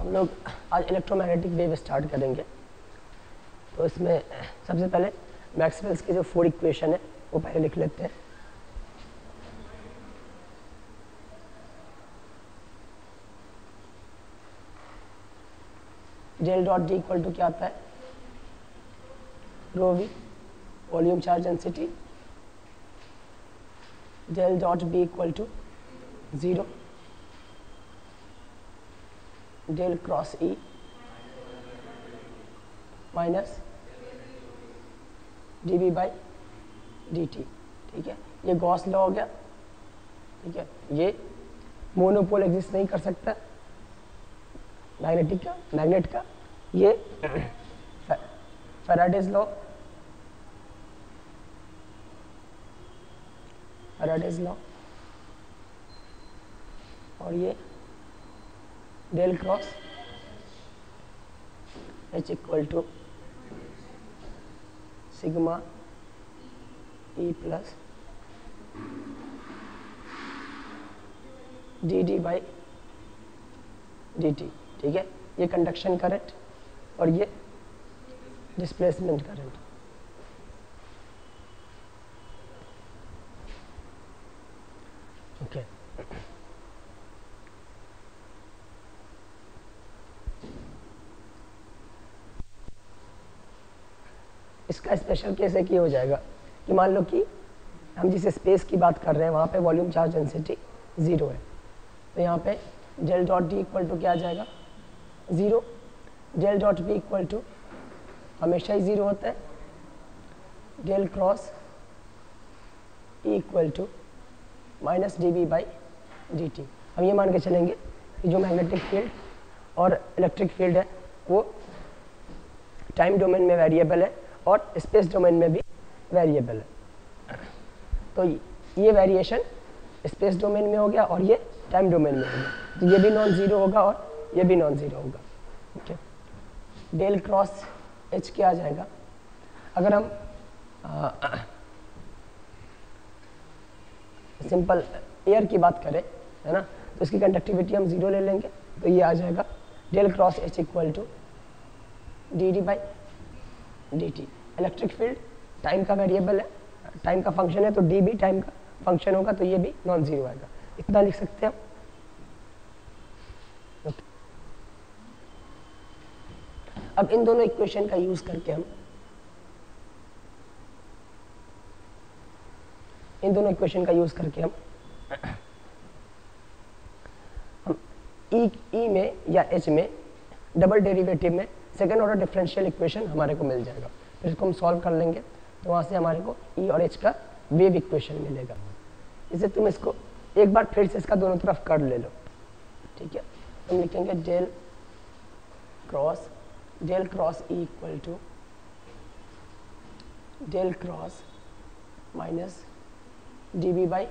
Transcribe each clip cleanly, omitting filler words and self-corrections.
हम लोग आज इलेक्ट्रोमैग्नेटिक वेव स्टार्ट करेंगे। तो इसमें सबसे पहले मैक्सवेल्स की जो 4 इक्वेशन है वो पहले लिख लेते हैं। Del dot D equal to क्या आता है, rho V volume charge density, del dot B equal to 0 del cross E minus D B by D T. ठीक है, ये गॉस लॉ हो गया। ठीक है, ये मोनोपोल एग्जिस्ट नहीं कर सकता मैग्नेट का। ये फैराडेज लॉ और ये del cross H equal to sigma E plus D D by D T. ठीक है, ये कंडक्शन करंट और ये डिस्प्लेसमेंट करंट। ओके, इसका स्पेशल केस है कि हो जाएगा कि मान लो कि हम जिस स्पेस की बात कर रहे हैं वहाँ पे वॉल्यूम चार्ज डेंसिटी 0 है, तो यहाँ पे del dot D equal to क्या आ जाएगा 0, del dot B equal to हमेशा ही 0 होता है, del cross E equal to minus D B by D T. हम ये मान के चलेंगे कि जो मैग्नेटिक फील्ड और इलेक्ट्रिक फील्ड है वो टाइम डोमेन में वेरिएबल है और स्पेस डोमेन में भी वेरिएबल है। तो ये वेरिएशन स्पेस डोमेन में हो गया और ये टाइम डोमेन में हो गया, तो ये भी नॉन ज़ीरो होगा और ये भी नॉन ज़ीरो होगा। ओके, डेल क्रॉस एच क्या आ जाएगा, अगर हम सिंपल एयर की बात करें, है ना, तो इसकी कंडक्टिविटी हम 0 ले लेंगे, तो ये आ जाएगा del cross H equal to D D by D T. Electric field time का वेरिएबल है, टाइम का फंक्शन है, तो डी भी टाइम का फंक्शन होगा, तो ये भी नॉन ज़ीरो आएगा। इतना लिख सकते हैं हम। अब इन दोनों इक्वेशन का यूज करके हम ई में या एच में डबल डेरिवेटिव में सेकेंड ऑर्डर डिफरेंशियल इक्वेशन हमारे को मिल जाएगा। फिर इसको हम सॉल्व कर लेंगे, तो वहाँ से हमारे को ई और एच का वेव इक्वेशन मिलेगा। इसे तुम इसको एक बार फिर से इसका दोनों तरफ कर ले लो। ठीक है, हम लिखेंगे del cross E equal to del cross minus D B by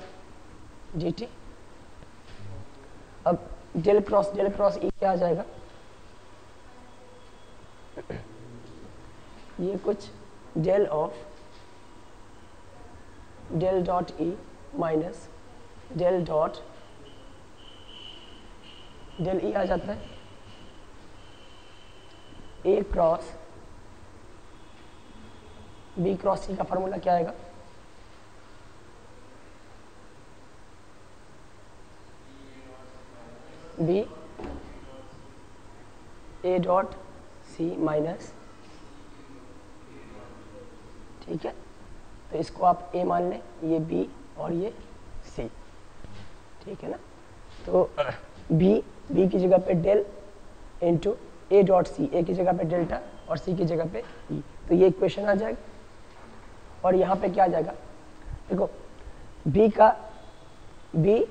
D T. अब डेल क्रॉस ई क्या आ जाएगा, ये कुछ del of del dot E minus del dot del E आ जाता है, A cross B cross C का फॉर्मूला क्या आएगा, B A dot C minus. ठीक है, तो इसको आप ए मान लें, ये बी और ये सी। ठीक है ना, तो बी की जगह पे del into A dot C, A की जगह पे डेल्टा और सी की जगह पे ई, तो ये इक्वेशन आ जाएगा। और यहाँ पे क्या आ जाएगा, देखो बी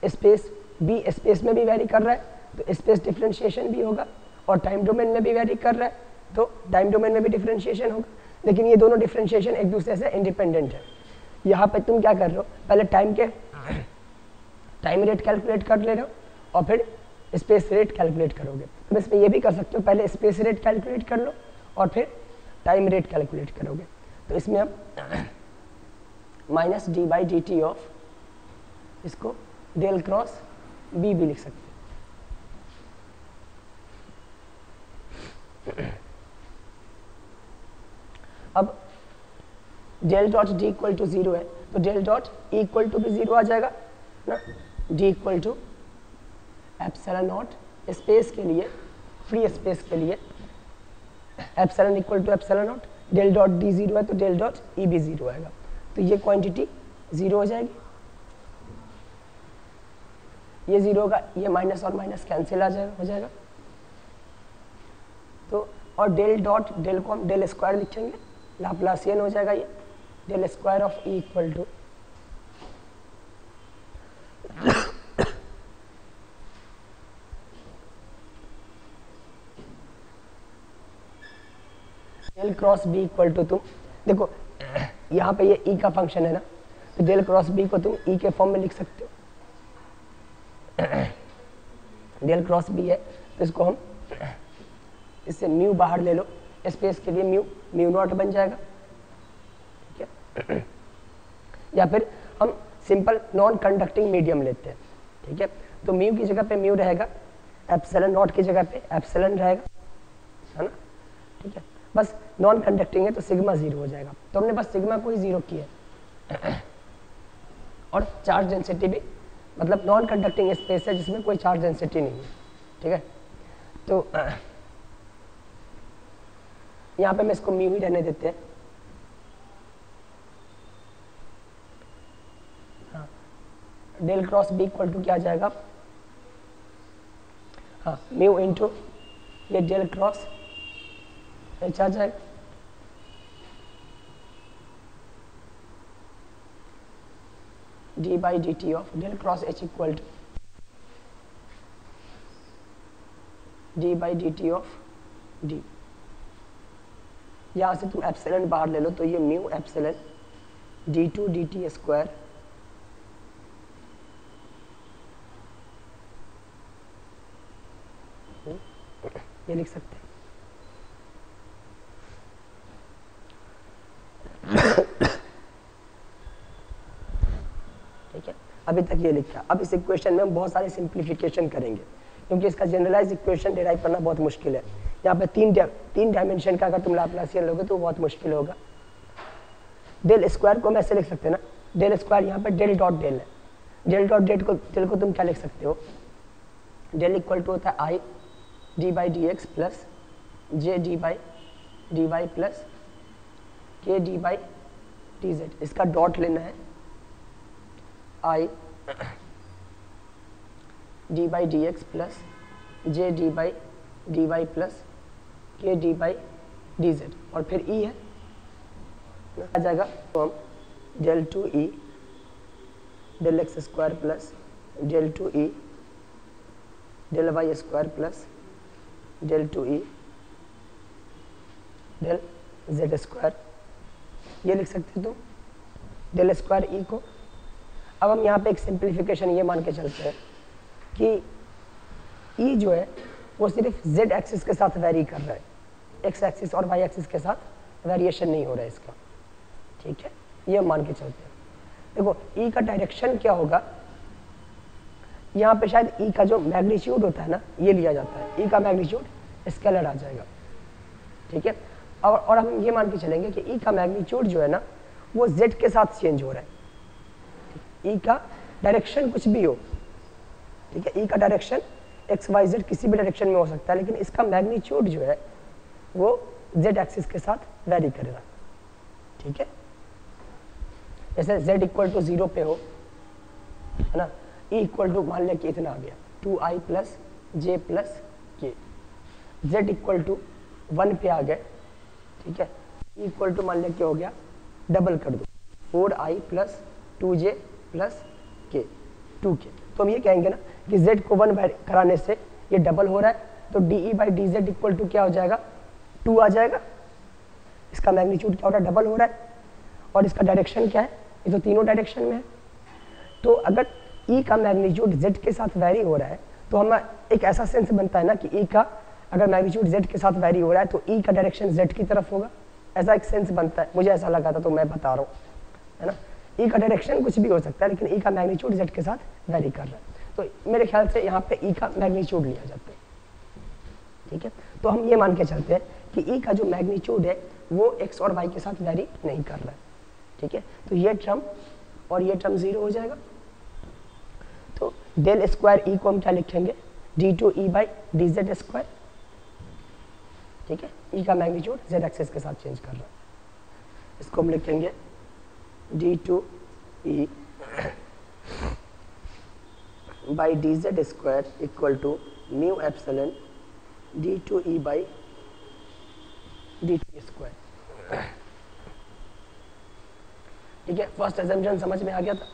स्पेस में भी वेरी कर रहा है, तो स्पेस डिफरेंशिएशन भी होगा, और टाइम डोमेन में भी वेरी कर रहा है, तो टाइम डोमेन में भी डिफरेंशिएशन होगा। लेकिन ये दोनों डिफरेंशिएशन एक दूसरे से इंडिपेंडेंट है। यहाँ पे तुम क्या कर रहे हो, पहले टाइम रेट कैलकुलेट कर ले रहे हो और फिर स्पेस रेट कैलकुलेट करोगे। तो इसमें ये भी कर सकते हो, पहले स्पेस रेट कैलकुलेट कर लो और फिर टाइम रेट कैलकुलेट करोगे। तो इसमें हम minus D by D T of, इसको डेल क्रॉस बी भी लिख सकते हैं। अब del dot D equal to 0 है तो del dot E equal to भी 0 आ जाएगा ना, D equal to epsilon naught space के लिए, फ्री स्पेस के लिए epsilon equal to epsilon naught, del dot D 0 है तो डेल डॉट ई भी 0 आएगा, तो ये क्वांटिटी 0 हो जाएगी, ये 0 होगा, ये माइनस और माइनस कैंसिल हो जाएगा। तो और डेल डॉट डेल को हम डेल स्क्वायर लिखेंगे, लाप्लासियन हो जाएगा ये, del square of E equal to del cross B equal to, तुम देखो यहाँ पे ये ई का फंक्शन है ना, तो डेल क्रॉस बी को तुम ई के फॉर्म में लिख सकते हो, डेल क्रॉस बी है तो इसको हम इससे म्यू बाहर ले लो, स्पेस के लिए म्यू नॉट बन जाएगा, ठीक है। या फिर हम सिंपल नॉन कंडक्टिंग मीडियम लेते हैं, ठीक है, तो म्यू की जगह पे म्यू रहेगा, एप्सिलॉन नॉट की जगह पे एप्सिलॉन रहेगा, है ना, ठीक है। बस नॉन कंडक्टिंग है तो सिग्मा 0 हो जाएगा, तो हमने बस सिग्मा को ही 0 किया और चार्ज डेंसिटी भी, मतलब नॉन कंडक्टिंग स्पेस है जिसमें कोई चार्ज डेंसिटी नहीं है, ठीक है। तो यहाँ पे मैं इसको म्यू ही रहने देते हैं, हाँ, del cross B equal to क्या आ जाएगा, हाँ, म्यू इंटू ये डेल क्रॉस एच आ जाएगा, D by D T of del cross H equal to D by D T of D, यहाँ से तुम एप्सिलॉन बाहर ले लो तो ये mu epsilon D two D T square ये लिख सकते हैं। ठीक है, अभी तक ये लिखा। अब इस इक्वेशन में हम बहुत सारे सिंप्लीफिकेशन करेंगे क्योंकि इसका जनरलाइज इक्वेशन डिराइव करना बहुत मुश्किल है। यहाँ पे तीन डायमेंशन का अगर तुम लाप्लासियन लोगे तो बहुत मुश्किल होगा। डेल स्क्वायर को हम ऐसे लिख सकते हैं ना, डेल स्क्वायर यहाँ पे डेल डॉट डेल है, डेल डॉट डेल को तुम क्या लिख सकते हो, डेल इक्वल टू होता है I D by D X plus J D Y plus K D by D Z. इसका डॉट लेना है I D by D X plus J D Y plus K D by D Z और फिर E है आ जाएगा। तो हम del two E del X square plus del two E del Y square plus del two E del Z square ये लिख सकते हो तुम, डेल स्क्वायर ई को। अब हम यहाँ पे एक सिंप्लीफिकेशन ये मान के चलते हैं कि ई जो है वो सिर्फ जेड एक्सिस के साथ वेरी कर रहा है, एक्स एक्सिस और वाई एक्सिस के साथ वेरिएशन नहीं हो रहा है इसका, ठीक है, ये हम मान के चलते हैं। देखो ई का डायरेक्शन क्या होगा, यहाँ पे शायद ई का जो मैग्नीट्यूड होता है ना ये लिया जाता है, ई का मैग्नीट्यूड स्केलर आ जाएगा, ठीक है। और हम ये मान के चलेंगे कि ई का मैग्नीट्यूड जो है ना वो जेड के साथ चेंज हो रहा है। ई का डायरेक्शन कुछ भी हो, ठीक है, ई का डायरेक्शन एक्स वाई जेड किसी भी डायरेक्शन में हो सकता है, लेकिन इसका मैग्नीट्यूड जो है वो जेड एक्सिस के साथ वेरी करेगा, ठीक है। जैसे जेड इक्वल टू 0 पे हो, है ना, ई इक्वल टू मान लिया कि इतना आ गया 2i प्लस जे प्लस के, जेड इक्वल टू 1 पे आ गए, ठीक है, ई इक्वल टू मान लिया क्या हो गया, डबल कर दो 4i प्लस 2j प्लस के 2k। तो हम ये कहेंगे ना कि z को 1 कराने से ये डबल हो रहा है, तो D by D Z equal to क्या हो जाएगा 2 आ जाएगा। इसका मैग्नीट्यूड क्या हो रहा है, डबल हो रहा है, और इसका डायरेक्शन क्या है, ये तो तीनों डायरेक्शन में है। तो अगर ई का मैग्नीट्यूड जेड के साथ वेरी हो रहा है तो हमें एक ऐसा सेंस बनता है ना कि ई का अगर मैग्नीट्यूड जेड के साथ वेरी हो रहा है तो ई का डायरेक्शन जेड की तरफ होगा, ऐसा एक सेंस बनता है। मुझे ऐसा लगा था तो मैं बता रहा हूँ, है ना। ई का डायरेक्शन कुछ भी हो सकता है लेकिन ई का मैग्नीट्यूड जेड के साथ वेरी कर रहा है, तो मेरे ख्याल से यहाँ पे ई का मैग्नीट्यूड लिया जाता है, ठीक है। तो हम ये मान के चलते हैं कि ई का जो मैग्नीट्यूड है वो एक्स और वाई के साथ वेरी नहीं कर रहा है, ठीक है। तो ये टर्म और ये टर्म जीरो हो जाएगा। तो डेल स्क्वायर ई को हम क्या लिखेंगे, D two E by D Z square, ठीक है। ई का मैग्नीट्यूड जेड एक्सिस के साथ चेंज कर रहा है, इसको हम लिखेंगे D two E by D Z square equal to mu epsilon D two E by D T square, ठीक है। फर्स्ट अजम्पशन समझ में आ गया था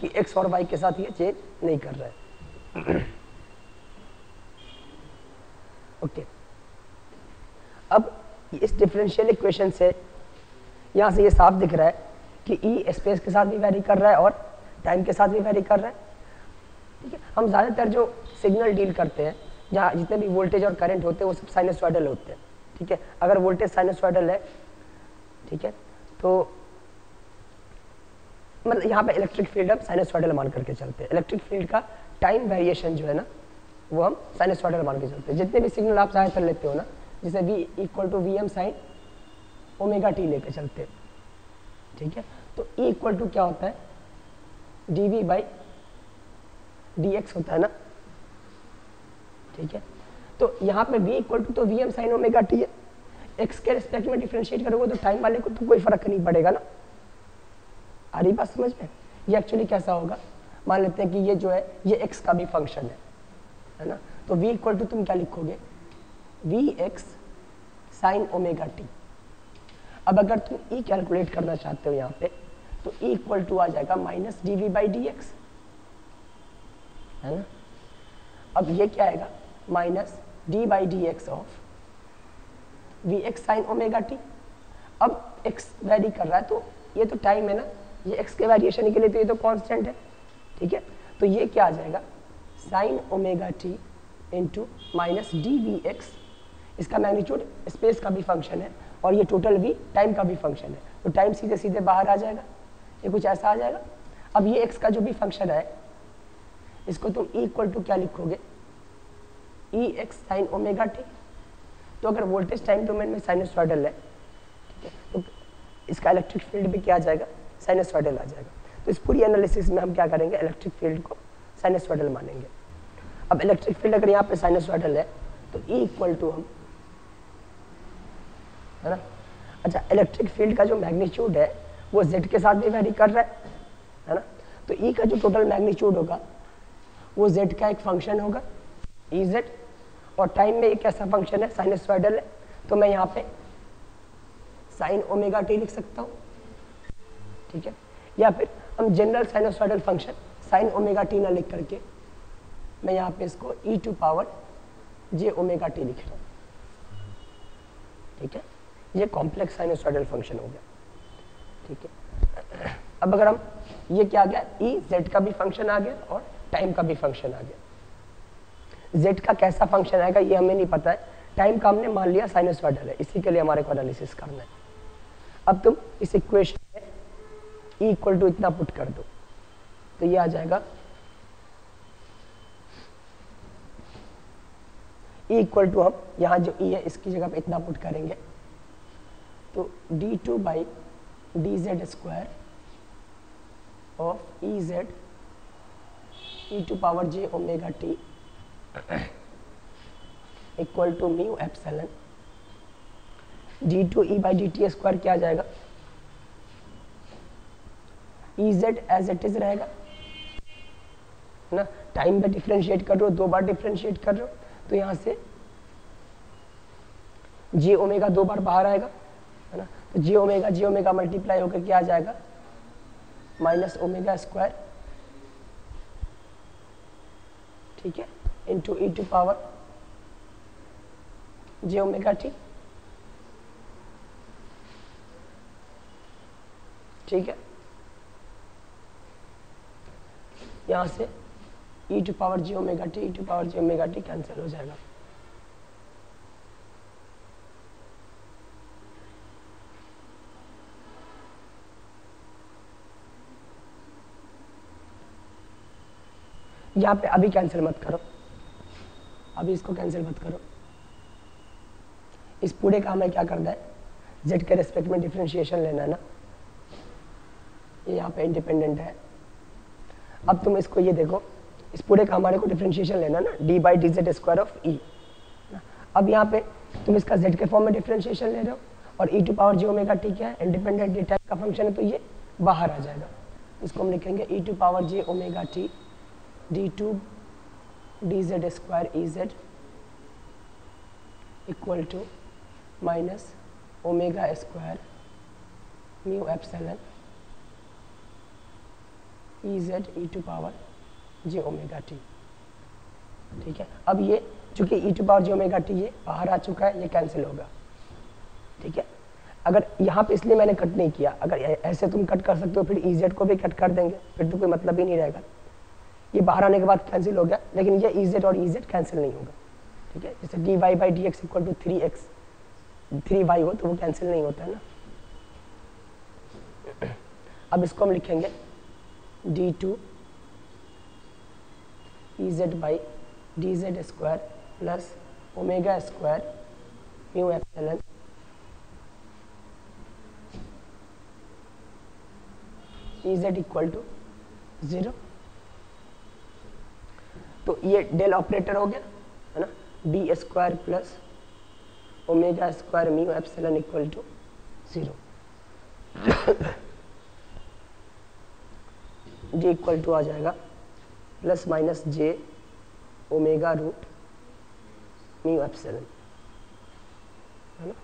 कि एक्स और वाई के साथ ये चेंज नहीं कर रहा है। ओके, अब इस डिफरेंशियल इक्वेशन से यहाँ से ये साफ दिख रहा है कि ई स्पेस के साथ भी वेरी कर रहा है और टाइम के साथ भी वेरी कर रहा है, ठीक है। हम ज़्यादातर जो सिग्नल डील करते हैं, जहाँ जितने भी वोल्टेज और करंट होते हैं वो सब साइनसॉइडल होते हैं, ठीक है। अगर वोल्टेज साइनसॉइडल है, ठीक है, तो मतलब यहाँ पे इलेक्ट्रिक फील्ड हम साइनसॉइडल मान करके चलते हैं। इलेक्ट्रिक फील्ड का टाइम वेरिएशन जो है ना वो हम साइनसॉइडल मान के चलते हैं। जितने भी सिग्नल आप ज़्यादातर लेते हो ना, जैसे v equal to V M sine omega T लेके चलते हैं, ठीक है। तो E इक्वल टू क्या होता है, D V by D x होता है ना, ठीक है। तो यहाँ पे v इक्वल टू तो V M sine omega T है, x के रिस्पेक्ट में डिफ्रेंशिएट करोगे तो टाइम वाले को तो कोई फर्क नहीं पड़ेगा ना। आ रही बात समझ में? ये एक्चुअली कैसा होगा, मान लेते हैं कि ये जो है ये x का भी फंक्शन है ना। तो v इक्वल टू तुम क्या लिखोगे, V X sine omega T. अब अगर तुम e कैलकुलेट करना चाहते हो यहाँ पे, तो e इक्वल टू आ जाएगा minus D V by D X, है ना। अब ये क्या आएगा, minus D by D X of V X sine omega T. अब x वेरी कर रहा है तो ये तो टाइम है ना, ये x के वेरिएशन के लिए तो ये तो कांस्टेंट है, ठीक है। तो ये क्या आ जाएगा, sine omega T into minus D V X, इसका मैग्नीट्यूड स्पेस का भी फंक्शन है और ये टोटल v टाइम का भी फंक्शन है, तो टाइम सीधे सीधे बाहर आ जाएगा, ये कुछ ऐसा आ जाएगा। अब ये x का जो भी फंक्शन है इसको तुम e इक्वल टू क्या लिखोगे, ई एक्स साइन ओमेगा टी। तो अगर वोल्टेज टाइम डोमेन में साइनसॉइडल है, ठीक है, तो इसका इलेक्ट्रिक फील्ड भी क्या आ जाएगा, साइनसॉइडल आ जाएगा। तो इस पूरी एनालिसिस में हम क्या करेंगे, इलेक्ट्रिक फील्ड को साइनसॉइडल मानेंगे। अब इलेक्ट्रिक फील्ड अगर यहाँ पे साइनसॉइडल है तो E इक्वल टू हम, है ना। अच्छा, इलेक्ट्रिक फील्ड का जो मैग्नीट्यूड है वो Z के साथ भी वेरी कर रहा है ना। तो E का जो टोटल मैग्नीट्यूड होगा वो Z का एक फंक्शन होगा Ez, और टाइम में एक ऐसा फंक्शन है साइनसॉइडल है, तो मैं यहाँ पे साइन ओमेगा टी लिख सकता हूँ, ठीक है। या फिर हम general sinusoidal function sine omega T ना लिख करके मैं यहाँ पे इसको e to power J omega T लिख रहा हूँ, ठीक है। ये कॉम्प्लेक्स साइनसॉइडल फंक्शन हो गया, ठीक है। अब अगर हम ये क्या आ गया, ई जेड का भी फंक्शन आ गया और टाइम का भी फंक्शन आ गया। जेड का कैसा फंक्शन आएगा ये हमें नहीं पता है, टाइम का हमने मान लिया साइनसॉइडल है, इसी के लिए हमारे को एनालिसिस करना है। अब तुम इस इक्वेशन में ई इक्वल टू इतना पुट कर दो तो ये आ जाएगा E इक्वल टू, हम यहाँ जो E है इसकी जगह पे इतना पुट करेंगे तो D two by D Z square of E Z E to power J omega T equal to mu epsilon D two E by D T square क्या आ जाएगा, E Z as it is रहेगा ना। Time में differentiate कर रहे हो, दो बार डिफ्रेंशिएट कर रहे हो तो यहाँ से जे ओमेगा दो बार बाहर आएगा, है ना। तो जे ओमेगा मल्टीप्लाई होकर क्या आ जाएगा, माइनस ओमेगा स्क्वायर, ठीक है, into E to power J omega T, ठीक है। यहाँ से e to power J omega T, E to power J omega T cancel हो जाएगा। यहाँ पे अभी कैंसिल मत करो, अभी इसको कैंसिल मत करो, इस पूरे का हमें क्या करना है, z के रेस्पेक्ट में डिफरेंशिएशन लेना है ना, ये यहाँ पे इंडिपेंडेंट है। अब तुम इसको ये देखो, इस पूरे का हमारे को डिफरेंशिएशन लेना ना, D by D Z square of E. अब यहाँ पे तुम इसका z के फॉर्म में डिफरेंशिएशन ले रहे हो और e to power J omega T क्या है, इंडिपेंडेंट डी टाइप का फंक्शन है, तो ये बाहर आ जाएगा। इसको हम लिखेंगे e to power J omega T D two D Z square E Z equal to minus omega square mu epsilon E Z E to power J omega T. ठीक है, अब ये चूंकि E to power J omega T ये बाहर आ चुका है, ये कैंसिल होगा। ठीक है, अगर यहाँ पे इसलिए मैंने कट नहीं किया, अगर ऐसे तुम कट कर सकते हो फिर ई जेड को भी कट कर देंगे, फिर तो कोई मतलब ही नहीं रहेगा। ये बाहर आने के बाद कैंसिल हो गया, लेकिन ये ई जेड और ई जेड कैंसिल नहीं होगा। ठीक है, जैसे D Y by D X equal to 3y हो तो वो कैंसिल नहीं होता है ना। अब इसको हम लिखेंगे D two E Z by D Z square plus omega square mu epsilon E Z equal to 0। तो ये डेल ऑपरेटर हो गया है ना, D square plus omega square mu epsilon equal to 0। D equal to आ जाएगा plus minus J omega root mu epsilon, है ना।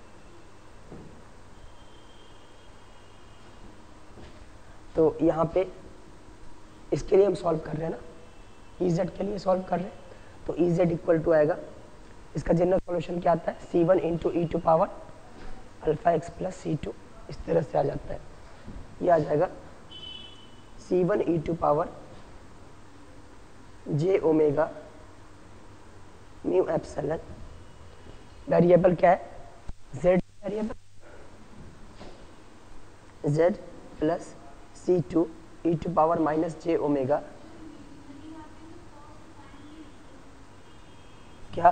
तो यहाँ पे इसके लिए हम सॉल्व कर रहे हैं ना, EZ के लिए सॉल्व कर रहे हैं, तो EZ इक्वल टू आएगा, इसका जनरल सॉल्यूशन क्या आता है, C1 into E to power alpha X plus C2, इस तरह से आ जाता है। ये आ जाएगा C1 E to power J omega mu epsilon, variable क्या है, Z variable, Z plus C2 E to power minus J omega, क्या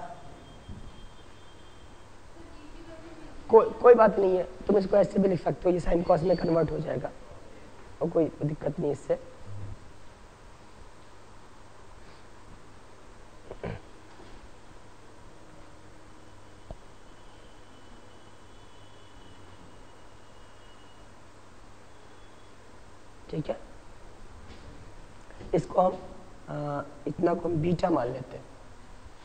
कोई बात नहीं है, तुम इसको ऐसे भी लिख सकते हो, ये साइन कॉस में कन्वर्ट हो जाएगा और कोई दिक्कत नहीं इससे। ठीक है, इसको हम इतना को हम बीटा मान लेते हैं।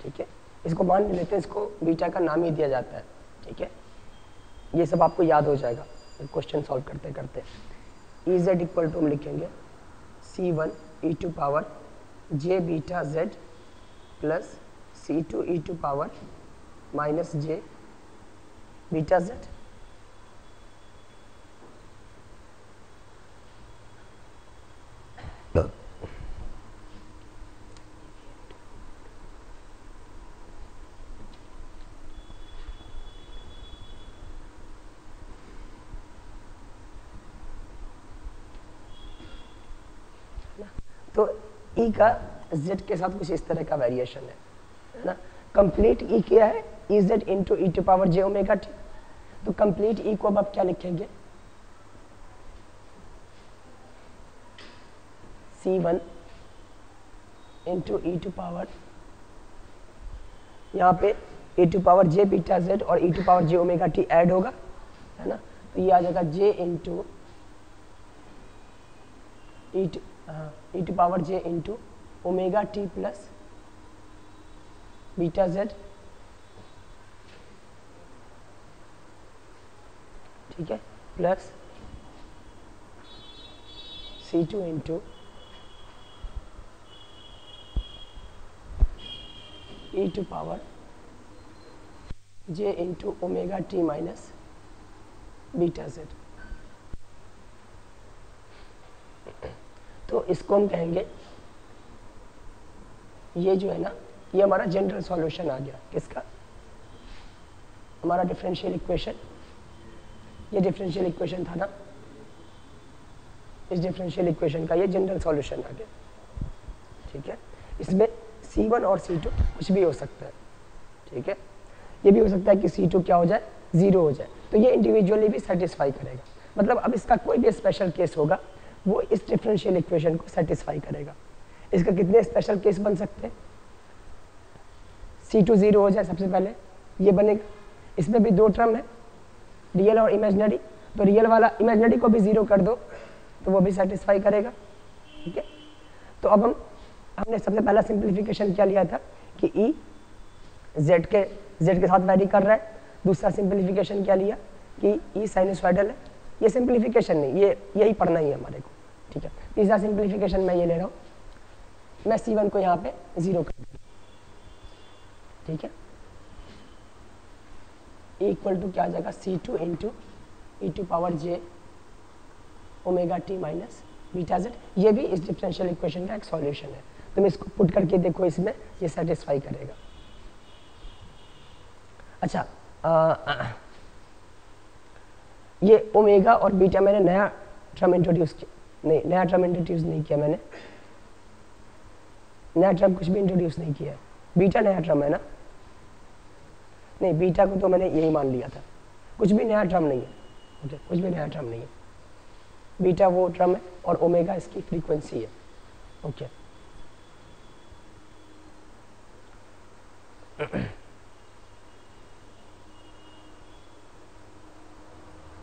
ठीक है, इसको मान लेते हैं, इसको बीटा का नाम ही दिया जाता है। ठीक है, ये सब आपको याद हो जाएगा क्वेश्चन सॉल्व करते करते। ई जेड इक्वल टू हम लिखेंगे C1 E to power J beta Z plus C2 E to power minus J beta Z. तो E का Z के साथ कुछ इस तरह का वेरिएशन है ना। कंप्लीट E क्या है, E Z into E to power J omega T. तो कंप्लीट E को अब आप क्या लिखेंगे, C1 into E to power, यहाँ पे E to power J beta Z और E to power J omega T add होगा, है ना। तो ये आ जाएगा J into E to power J into omega T plus beta Z. ठीक है, plus C2 into E to power J into omega T minus beta Z. तो इसको हम कहेंगे, ये जो है ना, ये हमारा जनरल सॉल्यूशन आ गया। किसका, हमारा डिफरेंशियल इक्वेशन, ये डिफरेंशियल इक्वेशन था ना, इस डिफरेंशियल इक्वेशन का ये जनरल सॉल्यूशन आ गया। ठीक है, इसमें C1 और C2 कुछ भी हो सकता है। ठीक है, ये भी हो सकता है कि C2 क्या हो जाए, 0 हो जाए, तो ये इंडिविजुअली भी सेटिस्फाई करेगा। मतलब अब इसका कोई भी स्पेशल केस होगा वो इस डिफरेंशियल इक्वेशन को सेटिस्फाई करेगा। इसका कितने स्पेशल केस बन सकते हैं? C2 0 हो जाए सबसे पहले, ये बनेगा। इसमें भी दो टर्म है, रियल और इमेजिनरी, तो रियल वाला इमेजिनरी को भी 0 कर दो तो वो भी सेटिस्फाई करेगा। ठीक है, तो अब हमने सबसे पहला सिंप्लीफिकेशन क्या लिया था कि ई जेड के साथ वैरी कर रहा है। दूसरा सिंप्लीफिकेशन क्या लिया कि ई साइनसॉइडल है। ये सिंप्लीफिकेशन नहीं, ये यही पढ़ना ही है हमारे को। ठीक है, तीसरा सिंप्लीफिकेशन मैं ये ले रहा हूँ, मैं C1 को यहाँ पे 0 कर दूँ। ठीक है, इक्वल टू क्या आ जाएगा, C2 into E to power j omega t minus beta z। ये भी इस डिफरेंशियल इक्वेशन का एक सॉल्यूशन है। तुम इसको पुट करके देखो, इसमें ये सेटिस्फाई करेगा। अच्छा, ये ओमेगा और बीटा मैंने नया टर्म इंट्रोड्यूस किया नहीं, नया टर्म इंट्रोड्यूस नहीं किया मैंने, नया टर्म कुछ भी इंट्रोड्यूस नहीं किया है। बीटा नया टर्म है ना? नहीं, बीटा को तो मैंने यही मान लिया था, कुछ भी नया टर्म नहीं है। ओके, कुछ भी नया टर्म नहीं है। बीटा वो टर्म है और ओमेगा इसकी फ्रीक्वेंसी है। ओके,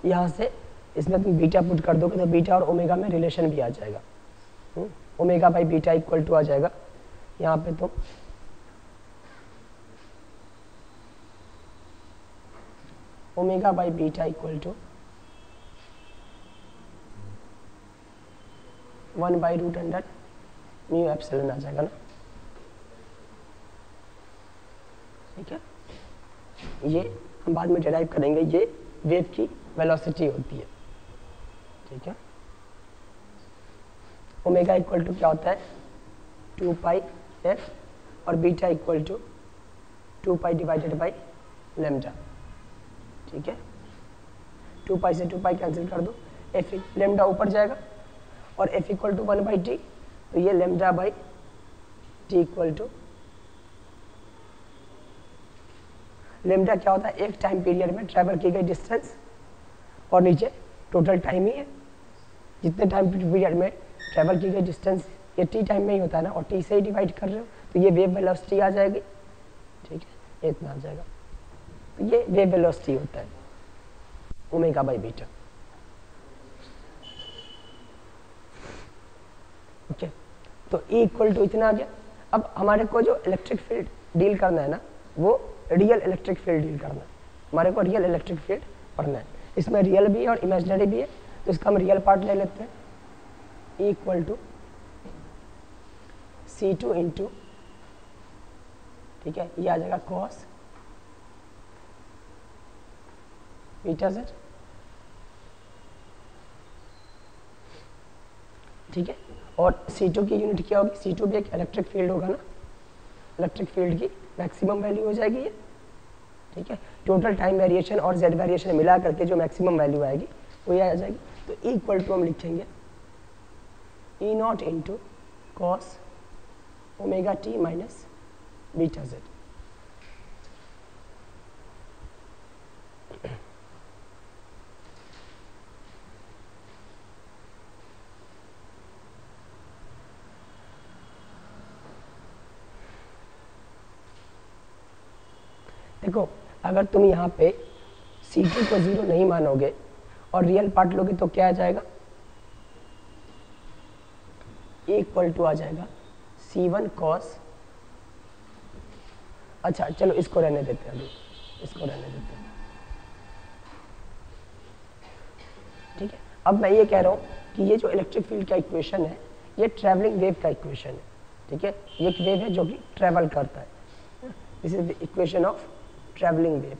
यहाँ से इसमें तुम बीटा पुट कर दोगे तो बीटा और ओमेगा में रिलेशन भी आ जाएगा। Omega by beta equal to आ जाएगा यहाँ पे तो omega by beta equal to 1/√100 mu epsilon आ जाएगा ना। ठीक है, ये हम बाद में डिराइव करेंगे, ये वेव की वेलोसिटी होती है। ठीक है, ओमेगा इक्वल टू क्या होता है, 2πf और beta equal to 2π divided by lambda. ठीक है, 2π से 2π कैंसिल कर दो, एफ लेमडा ऊपर जाएगा और f इक्वल टू 1/t, तो ये lambda by T equal to lambda क्या होता है, एक टाइम पीरियड में ट्रैवल की गई डिस्टेंस और नीचे टोटल टाइम ही है। जितने टाइम पीरियड में ट्रैवल की गई डिस्टेंस ये t टाइम में ही होता है ना, और t से ही डिवाइड कर रहे हो तो ये वेव वेलोसिटी आ जाएगी। ठीक है, इतना आ जाएगा, तो ये वेव वेलोसिटी होता है ओमेगा बाई बीटा। ओके, तो E इक्वल टू इतना आ गया। अब हमारे को जो इलेक्ट्रिक फील्ड डील करना है ना, वो रियल इलेक्ट्रिक फील्ड डील करना है। हमारे को रियल इलेक्ट्रिक फील्ड पढ़ना है, इसमें रियल भी है और इमेजिनरी भी है, तो इसका हम रियल पार्ट ले लेते हैं। E equal to C2 into, ठीक है, ये आ जाएगा कॉस बीटा z। ठीक है, और C2 की यूनिट क्या होगी, C2 भी एक इलेक्ट्रिक फील्ड होगा ना, इलेक्ट्रिक फील्ड की मैक्सिमम वैल्यू हो जाएगी ये। ठीक है, टोटल टाइम वेरिएशन और z वेरिएशन मिला करके जो मैक्सिमम वैल्यू आएगी वो ये आ जाएगी। तो E इक्वल टू हम लिखेंगे E not into cos omega t minus beta z। देखो, अगर तुम यहाँ पे C2 को 0 नहीं मानोगे और रियल पार्ट लोगे तो क्या आ जाएगा, A इक्वल टू आ जाएगा C1 कॉस। अच्छा चलो इसको रहने देते हैं, अभी इसको रहने देते हैं। ठीक है, अब मैं ये कह रहा हूँ कि ये जो इलेक्ट्रिक फील्ड का इक्वेशन है ये ट्रैवलिंग वेव का इक्वेशन है। ठीक है, ये एक वेव है जो कि ट्रैवल करता है। This is the equation of travelling wave.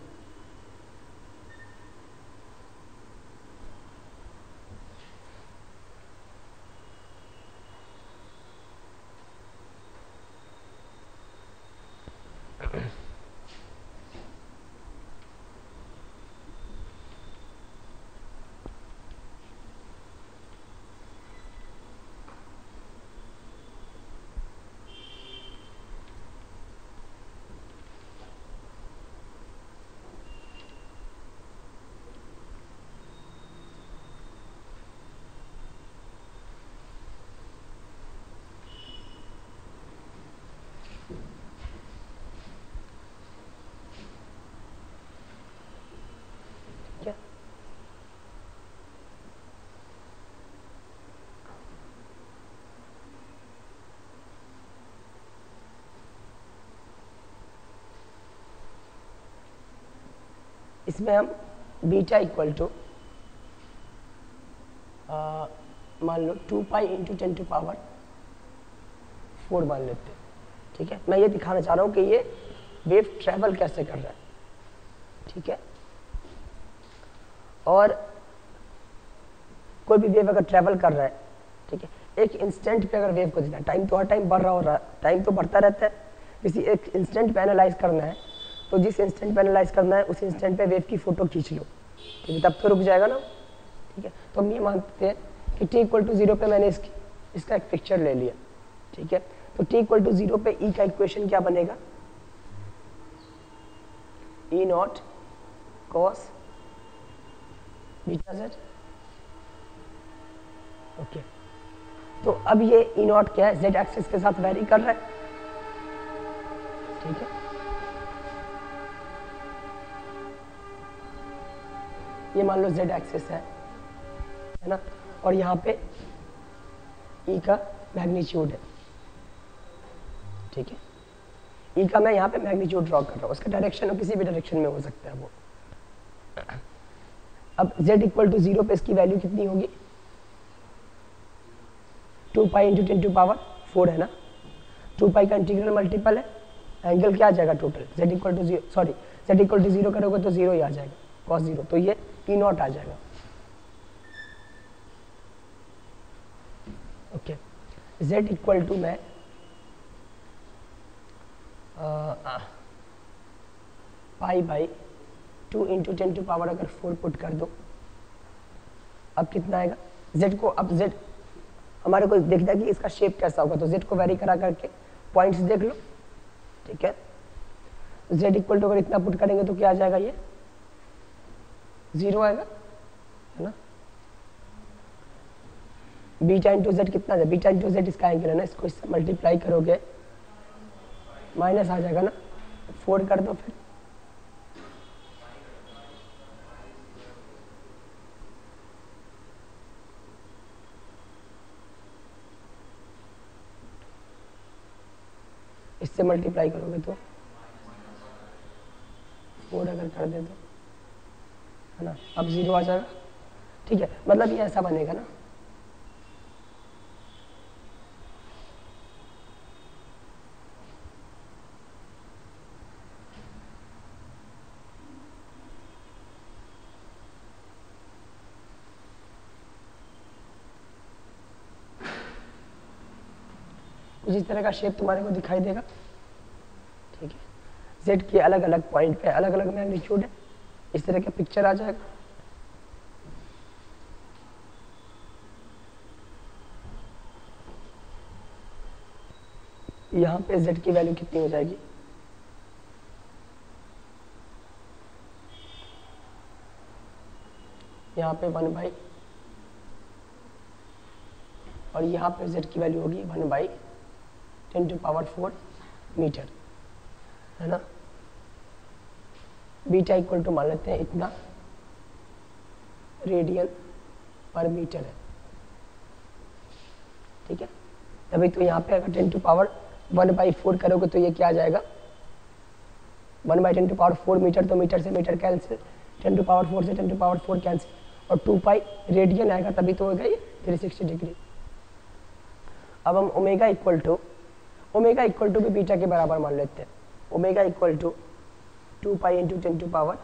इसमें हम बीटा इक्वल टू मान लो 2 पाई इंटू 10 टू पावर 4 मान लेते हैं। ठीक है, मैं ये दिखाना चाह रहा हूँ कि ये वेव ट्रैवल कैसे कर रहा है। ठीक है, और कोई भी वेव अगर ट्रैवल कर रहा है, ठीक है, एक इंस्टेंट पे अगर वेव को देखना है, टाइम तो हर टाइम बढ़ रहा हो रहा है, टाइम तो बढ़ता रहता है, किसी एक इंस्टेंट पे एनालाइज करना है, तो जिस इंस्टेंट पे एनालाइज करना है उस इंस्टेंट पे वेव की फोटो खींच लो। ठीक है, तब तो रुक जाएगा ना। ठीक है, तो हम ये मानते हैं कि t इक्वल टू 0 पे मैंने इसका एक पिक्चर ले लिया। ठीक है, तो t इक्वल टू 0 पे E का इक्वेशन क्या बनेगा, E not cos beta z। Okay, तो अब ये E नॉट क्या है, z एक्सिस के साथ वेरी कर रहा है। ठीक है, ये मान लो z एक्सिस है ना, और यहाँ पे E का मैग्नीट्यूड है। ठीक है, E का मैं यहाँ पे मैग्नीट्यूड ड्रॉ कर रहा हूँ, उसका डायरेक्शन और किसी भी डायरेक्शन में हो सकता है वो। अब z इक्वल टू 0 पे इसकी वैल्यू कितनी होगी, 2 पाई इंटू 10 टू पावर 4 है ना, 2 पाई का इंटीग्रल मल्टीपल है, एंगल क्या आ जाएगा total, z equal to 0, sorry z equal to 0 करोगे तो 0 ही आ जाएगा, cos 0, तो ये E नॉट आ जाएगा। ओके, z इक्वल टू मैं pi by 2 into 10 to power अगर 4 पुट कर दो, अब कितना आएगा z को, अब z हमारे को देखना है कि इसका शेप कैसा होगा, तो z को वेरी करा करके पॉइंट्स देख लो। ठीक है, z इक्वल टू अगर इतना पुट करेंगे तो क्या आ जाएगा, ये 0 आएगा, है ना। बीटा इंटू जेड कितना है, बीटा इंटू जेड इसका एंगल है ना, इसको इससे मल्टीप्लाई करोगे माइनस आ जाएगा ना, 4 कर दो फिर, इससे मल्टीप्लाई करोगे तो 4 अगर कर दे तो, है ना, अब 0 आ जाएगा। ठीक है, मतलब ये ऐसा बनेगा ना, कुछ इस तरह का शेप तुम्हारे को दिखाई देगा। ठीक है, जेड के अलग अलग पॉइंट पे अलग अलग मैग्नीट्यूड है, इस तरह का पिक्चर आ जाएगा। यहाँ पे z की वैल्यू कितनी हो जाएगी, यहाँ पे 1 बाई, और यहाँ पे z की वैल्यू होगी 1 बाई 10 टू पावर 4 मीटर, है ना। बीटा इक्वल टू मान लेते हैं इतना रेडियन पर मीटर है। ठीक है, तभी तो यहाँ पे अगर 10 टू पावर 1/4 करोगे तो ये क्या आ जाएगा, 1/10 टू पावर 4 मीटर, तो मीटर से मीटर कैंसिल, 10 टू पावर 4 से 10 टू पावर 4 कैंसिल, और 2 पाई रेडियन आएगा, तभी तो होगा ये 360 डिग्री। अब हम ओमेगा इक्वल टू भी बीटा के बराबर मान लेते हैं, omega equal to 2 pi into 10 to power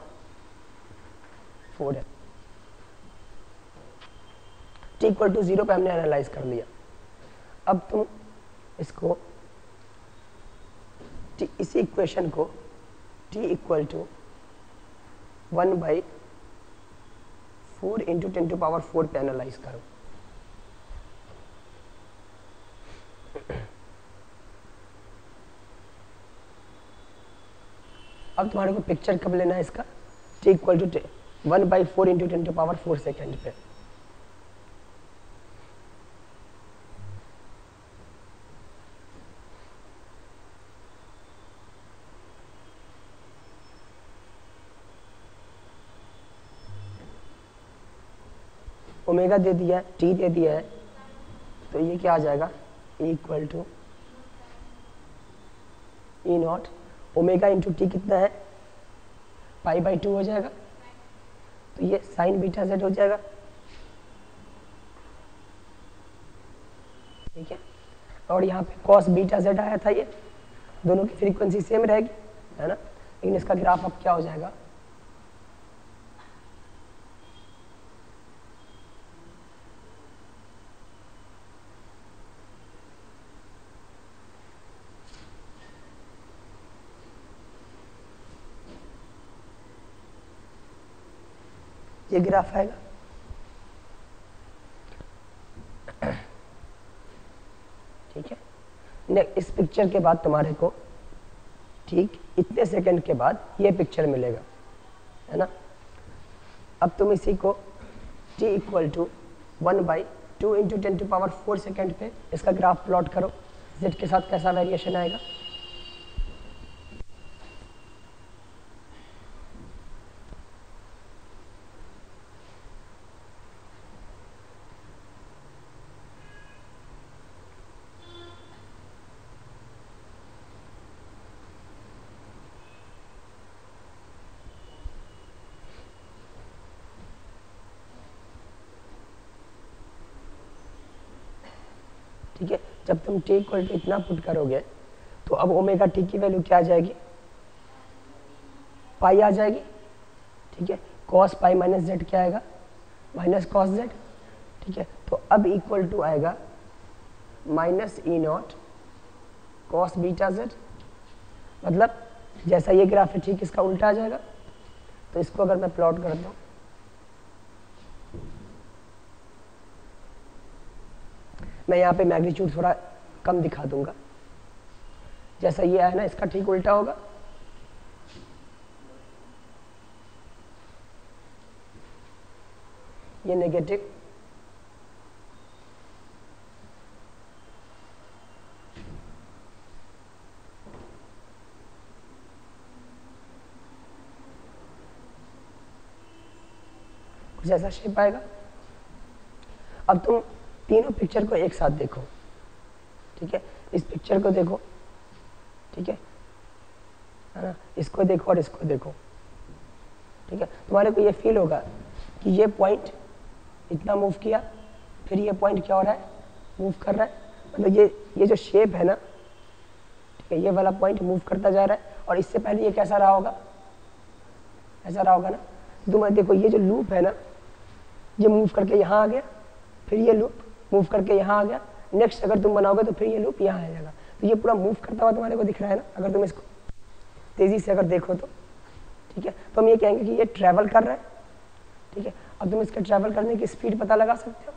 4 है। t इक्वल टू 0 पे हमने एनालाइज कर लिया। अब तुम इसको इसी इक्वेशन को t equal to 1/4 into 10 to power 4 पे एनालाइज करो। अब तुम्हारे को पिक्चर कब लेना है इसका, t equal to 1/4 into 10 to power 4 second पे। ओमेगा दे दिया है, टी दे दिया है, तो ये क्या आ जाएगा, E equal to E naught omega into t कितना है, पाई बाई 2 हो जाएगा, तो ये साइन बीटा जेड हो जाएगा, ठीक है। और यहाँ पे कॉस बीटा जेड आया था, ये दोनों की फ्रीक्वेंसी सेम रहेगी, है ना, लेकिन इसका ग्राफ अब क्या हो जाएगा, ये ग्राफ आएगा। ठीक है, इस पिक्चर के बाद तुम्हारे को ठीक इतने सेकंड के बाद ये पिक्चर मिलेगा, है ना। अब तुम इसी को t equal to 1/2 into 10⁴ second पे इसका ग्राफ प्लॉट करो, z के साथ कैसा वेरिएशन आएगा। ठीक है, जब तुम t इक्वल टू इतना पुट करोगे तो अब ओमेगा t की वैल्यू क्या आ जाएगी, पाई आ जाएगी, ठीक है। कॉस पाई माइनस जेड क्या आएगा, माइनस कॉस जेड, ठीक है। तो अब इक्वल टू आएगा माइनस ई नॉट कॉस बीटा जेड, मतलब जैसा ये ग्राफ है ठीक इसका उल्टा आ जाएगा। तो इसको अगर मैं प्लॉट करता हूँ, मैं यहाँ पे मैग्नीट्यूड थोड़ा कम दिखा दूंगा, जैसा ये है ना इसका ठीक उल्टा होगा। ये नेगेटिव, कुछ ऐसा शेप आएगा। अब तुम तीनों पिक्चर को एक साथ देखो, ठीक है। इस पिक्चर को देखो, ठीक है ना, इसको देखो और इसको देखो, ठीक है। तुम्हारे को ये फील होगा कि ये पॉइंट इतना मूव किया, फिर ये पॉइंट क्या हो रहा है, मूव कर रहा है, मतलब ये जो शेप है ना, ठीक है, ये वाला पॉइंट मूव करता जा रहा है। और इससे पहले ये कैसा रहा होगा, ऐसा रहा होगा ना। तुम्हारे देखो ये जो लूप है ना, ये मूव करके यहाँ आ गया, फिर ये लूप मूव करके यहाँ आ गया, नेक्स्ट अगर तुम बनाओगे तो फिर ये लूप यहाँ आ जाएगा। तो ये पूरा मूव करता हुआ तुम्हारे को दिख रहा है ना, अगर तुम इसको तेजी से अगर देखो तो, ठीक है। तो हम ये कहेंगे कि ये ट्रैवल कर रहा है, ठीक है। अब तुम इसके ट्रैवल करने की स्पीड पता लगा सकते हो।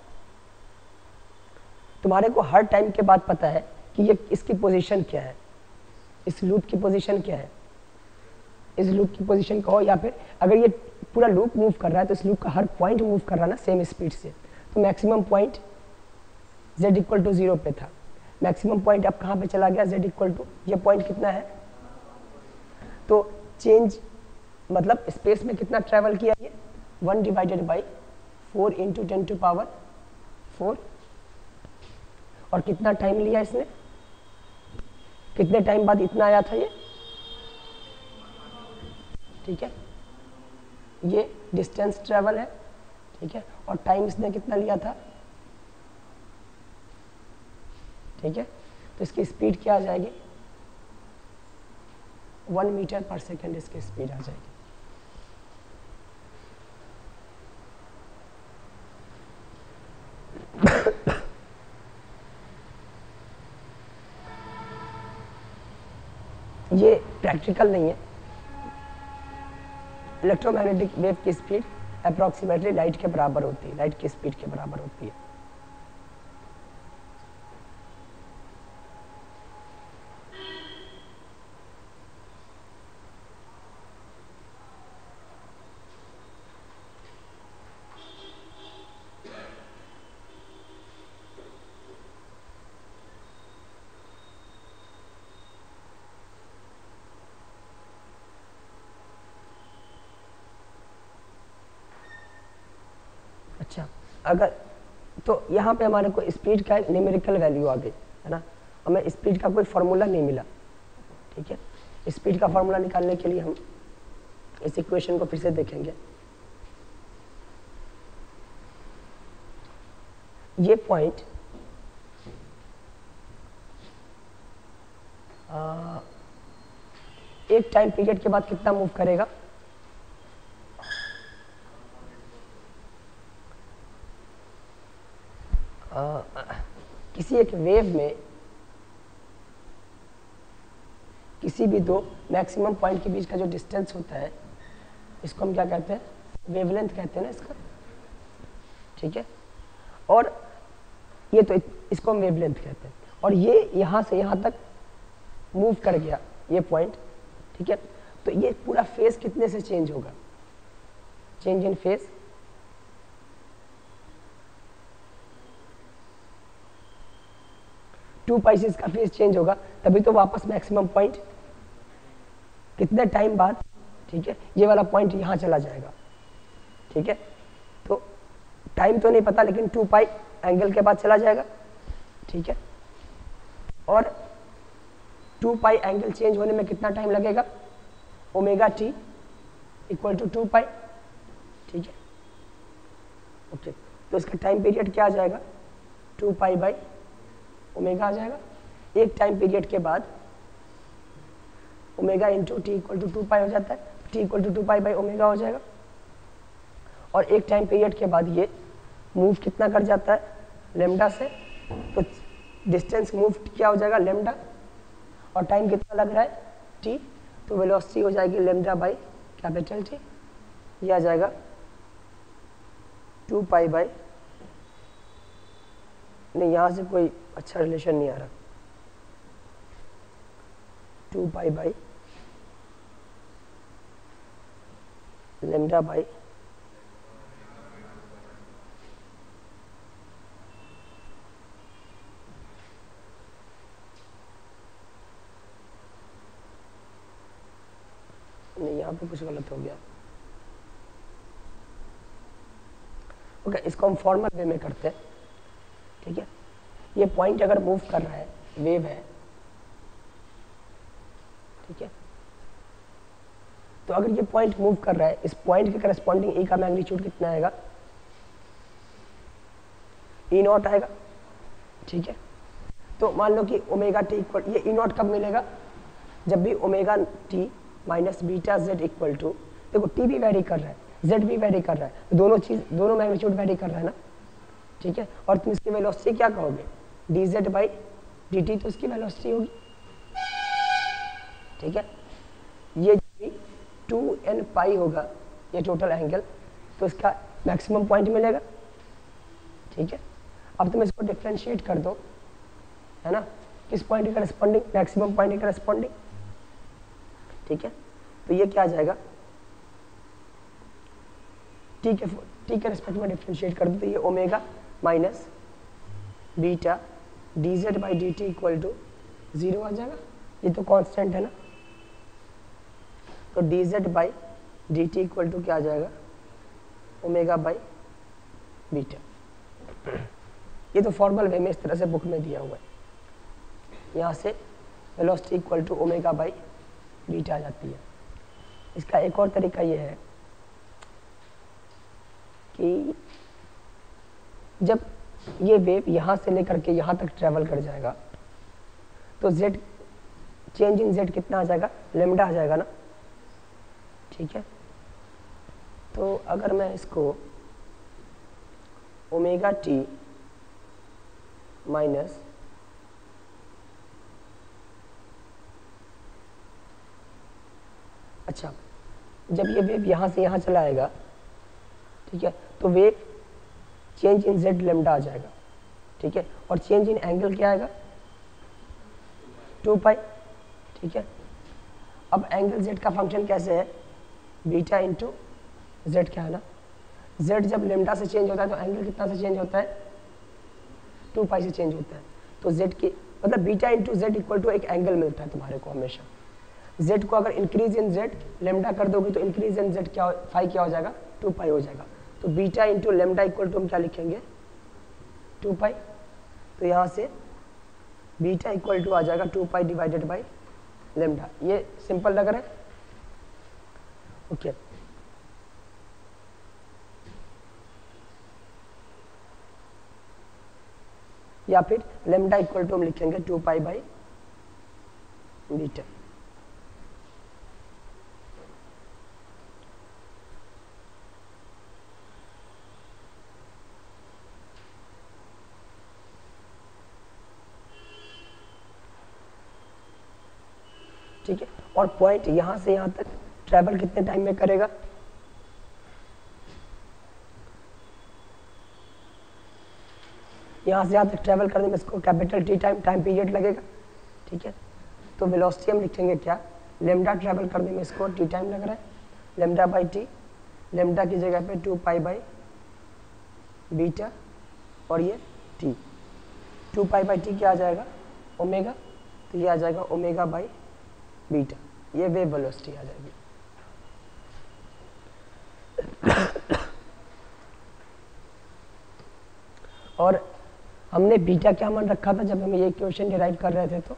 तुम्हारे को हर टाइम के बाद पता है कि ये इसकी पोजीशन क्या है, इस लूप की पोजीशन क्या है, इस लूप की पोजीशन कहो, या फिर अगर ये पूरा लूप मूव कर रहा है तो इस लूप का हर पॉइंट मूव कर रहा है ना सेम स्पीड से। तो maximum point z equal to 0 पे था, मैक्सिमम पॉइंट अब कहाँ पे चला गया, z इक्वल टू ये पॉइंट कितना है, तो चेंज मतलब स्पेस में कितना ट्रैवल किया ये 1/4 इंटू 10⁴, और कितना टाइम लिया इसने, कितने टाइम बाद इतना आया था ये, ठीक है। ये डिस्टेंस ट्रैवल है, ठीक है, और टाइम इसने कितना लिया था, ठीक है। तो इसकी स्पीड क्या आ जाएगी, 1 मीटर पर सेकेंड इसकी स्पीड आ जाएगी। ये प्रैक्टिकल नहीं है। इलेक्ट्रोमैग्नेटिक वेव की स्पीड अप्रॉक्सीमेटली लाइट के बराबर होती है, लाइट की स्पीड के बराबर होती है। अच्छा, अगर तो यहाँ पे हमारे को स्पीड का न्यूमेरिकल वैल्यू आ गई है ना, हमें स्पीड का कोई फार्मूला नहीं मिला, ठीक है। स्पीड का फार्मूला निकालने के लिए हम इस इक्वेशन को फिर से देखेंगे। ये पॉइंट एक टाइम पीरियड के बाद कितना मूव करेगा? किसी एक वेव में किसी भी दो मैक्सिमम पॉइंट के बीच का जो डिस्टेंस होता है, इसको हम क्या कहते हैं? वेवलेंथ कहते हैं ना इसका, ठीक है। और ये तो इसको हम वेवलेंथ कहते हैं, और ये यहाँ से यहाँ तक मूव कर गया ये पॉइंट, ठीक है। तो ये पूरा फेज कितने से चेंज होगा? चेंज इन फेज 2 पाई से इसका फेज चेंज होगा, तभी तो वापस मैक्सिमम पॉइंट कितने टाइम बाद, ठीक है, ये वाला पॉइंट यहाँ चला जाएगा, ठीक है। तो टाइम तो नहीं पता, लेकिन 2 पाई एंगल के बाद चला जाएगा, ठीक है। और 2 पाई एंगल चेंज होने में कितना टाइम लगेगा? ओमेगा टी इक्वल टू 2 पाई, ठीक है, ओके। तो इसका टाइम पीरियड क्या आ जाएगा? 2 पाई बाई ओमेगा आ जाएगा। एक टाइम पीरियड के बाद omega into t equal to 2 pi हो जाता है, t equal to 2 pi by omega हो जाएगा। और एक टाइम पीरियड के बाद ये मूव कितना कर जाता है? लेमडा से, तो डिस्टेंस मूव क्या हो जाएगा? लेमडा, और टाइम कितना लग रहा है? टी, तो वेलोसिटी हो जाएगी लेमडा बाई कैपिटल टी, ये आ जाएगा 2 पाई बाई, नहीं यहाँ से कोई अच्छा रिलेशन नहीं आ रहा, 2 पाई बाई लेमडा बाई नहीं, यहाँ पे कुछ गलत हो गया। ओके, इसको हम फॉर्मल वे में करते हैं, ठीक है। ये पॉइंट अगर मूव कर रहा है, वेव है, ठीक है, तो अगर ये पॉइंट मूव कर रहा है, इस पॉइंट के करस्पॉन्डिंग ए का मैग्नीट्यूड कितना आएगा? ई नॉट आएगा, ठीक है। तो मान लो कि ओमेगा टी इक्वल, ये ई नॉट कब मिलेगा? जब भी omega T minus beta z equal to, देखो टी भी वेरी कर रहा है, जेड भी वेरी कर रहा है, तो दोनों मैग्नीट्यूड वेरी कर रहा है ना, ठीक है। और तुम इसकी वेलोसिटी क्या कहोगे? D z by D T, तो इसकी वेलोसिटी होगी, ठीक है। ये 2n पाई होगा ये टोटल एंगल, तो इसका मैक्सिमम पॉइंट मिलेगा, ठीक है। अब तुम इसको डिफ्रेंशिएट कर दो, है ना, किस पॉइंट के करस्पॉन्डिंग? मैक्सिमम पॉइंट के करस्पॉन्डिंग, ठीक है। तो ये क्या आ जाएगा? टी के रिस्पेक्ट में डिफ्रेंशिएट कर दो, तो ये omega minus beta d z by D t equal to 0 आ जाएगा, ये तो कांस्टेंट है ना। तो d z by D t equal to क्या आ जाएगा? Omega by beta. ये तो फॉर्मल वे में इस तरह से बुक में दिया हुआ है, यहाँ से velocity equal to omega by beta आ जाती है। इसका एक और तरीका ये है कि जब ये वेव यहाँ से लेकर के यहाँ तक ट्रेवल कर जाएगा, तो z चेंज इन z कितना आ जाएगा? लेमडा आ जाएगा ना, ठीक है। तो अगर मैं इसको ओमेगा टी माइनस अच्छा, जब ये वेव यहाँ से यहाँ चला आएगा, ठीक है, तो wave change in Z lambda आ जाएगा, ठीक है। और चेंज इन एंगल क्या आएगा? 2 पाई, ठीक है। अब एंगल जेड का फंक्शन कैसे है? बीटा इंटू जेड क्या है ना, जेड जब लेमडा से चेंज होता है तो एंगल कितना से चेंज होता है? 2 पाई से चेंज होता है। तो जेड की मतलब beta into z equal to एक एंगल मिलता है तुम्हारे को हमेशा। जेड को अगर इंक्रीज इन जेड लेमडा कर दोगे तो इंक्रीज इन जेड क्या फाई क्या हो जाएगा? 2 पाई हो जाएगा। तो beta into lambda equal to हम क्या लिखेंगे? 2 पाई। तो यहाँ से बीटा इक्वल टू आ जाएगा 2 पाई डिवाइडेड बाई लेमडा। ये सिंपल लग रहा है, ओके। या फिर लेमडा इक्वल टू हम लिखेंगे 2 पाई बाई बीटा। ठीक है, और पॉइंट यहां से यहां तक ट्रैवल कितने टाइम में करेगा? यहां से यहां तक ट्रैवल करने में इसको कैपिटल टी टाइम पीरियड लगेगा। ठीक है, तो वेलोसिटी हम लिखेंगे क्या, लेमडा ट्रैवल करने में इसको टी टाइम लग रहा है, लेमडा बाई टी, लेमडा की जगह पे 2 पाई बाई बीटा और ये टी, 2 पाई बाई टी क्या आ जाएगा, ओमेगा, तो ये आ जाएगा ओमेगा बाई बीटा, ये वेव वेलोसिटी आ जाएगी। और हमने बीटा क्या मान रखा था जब हम ये इक्वेशन डिराइव कर रहे थे, तो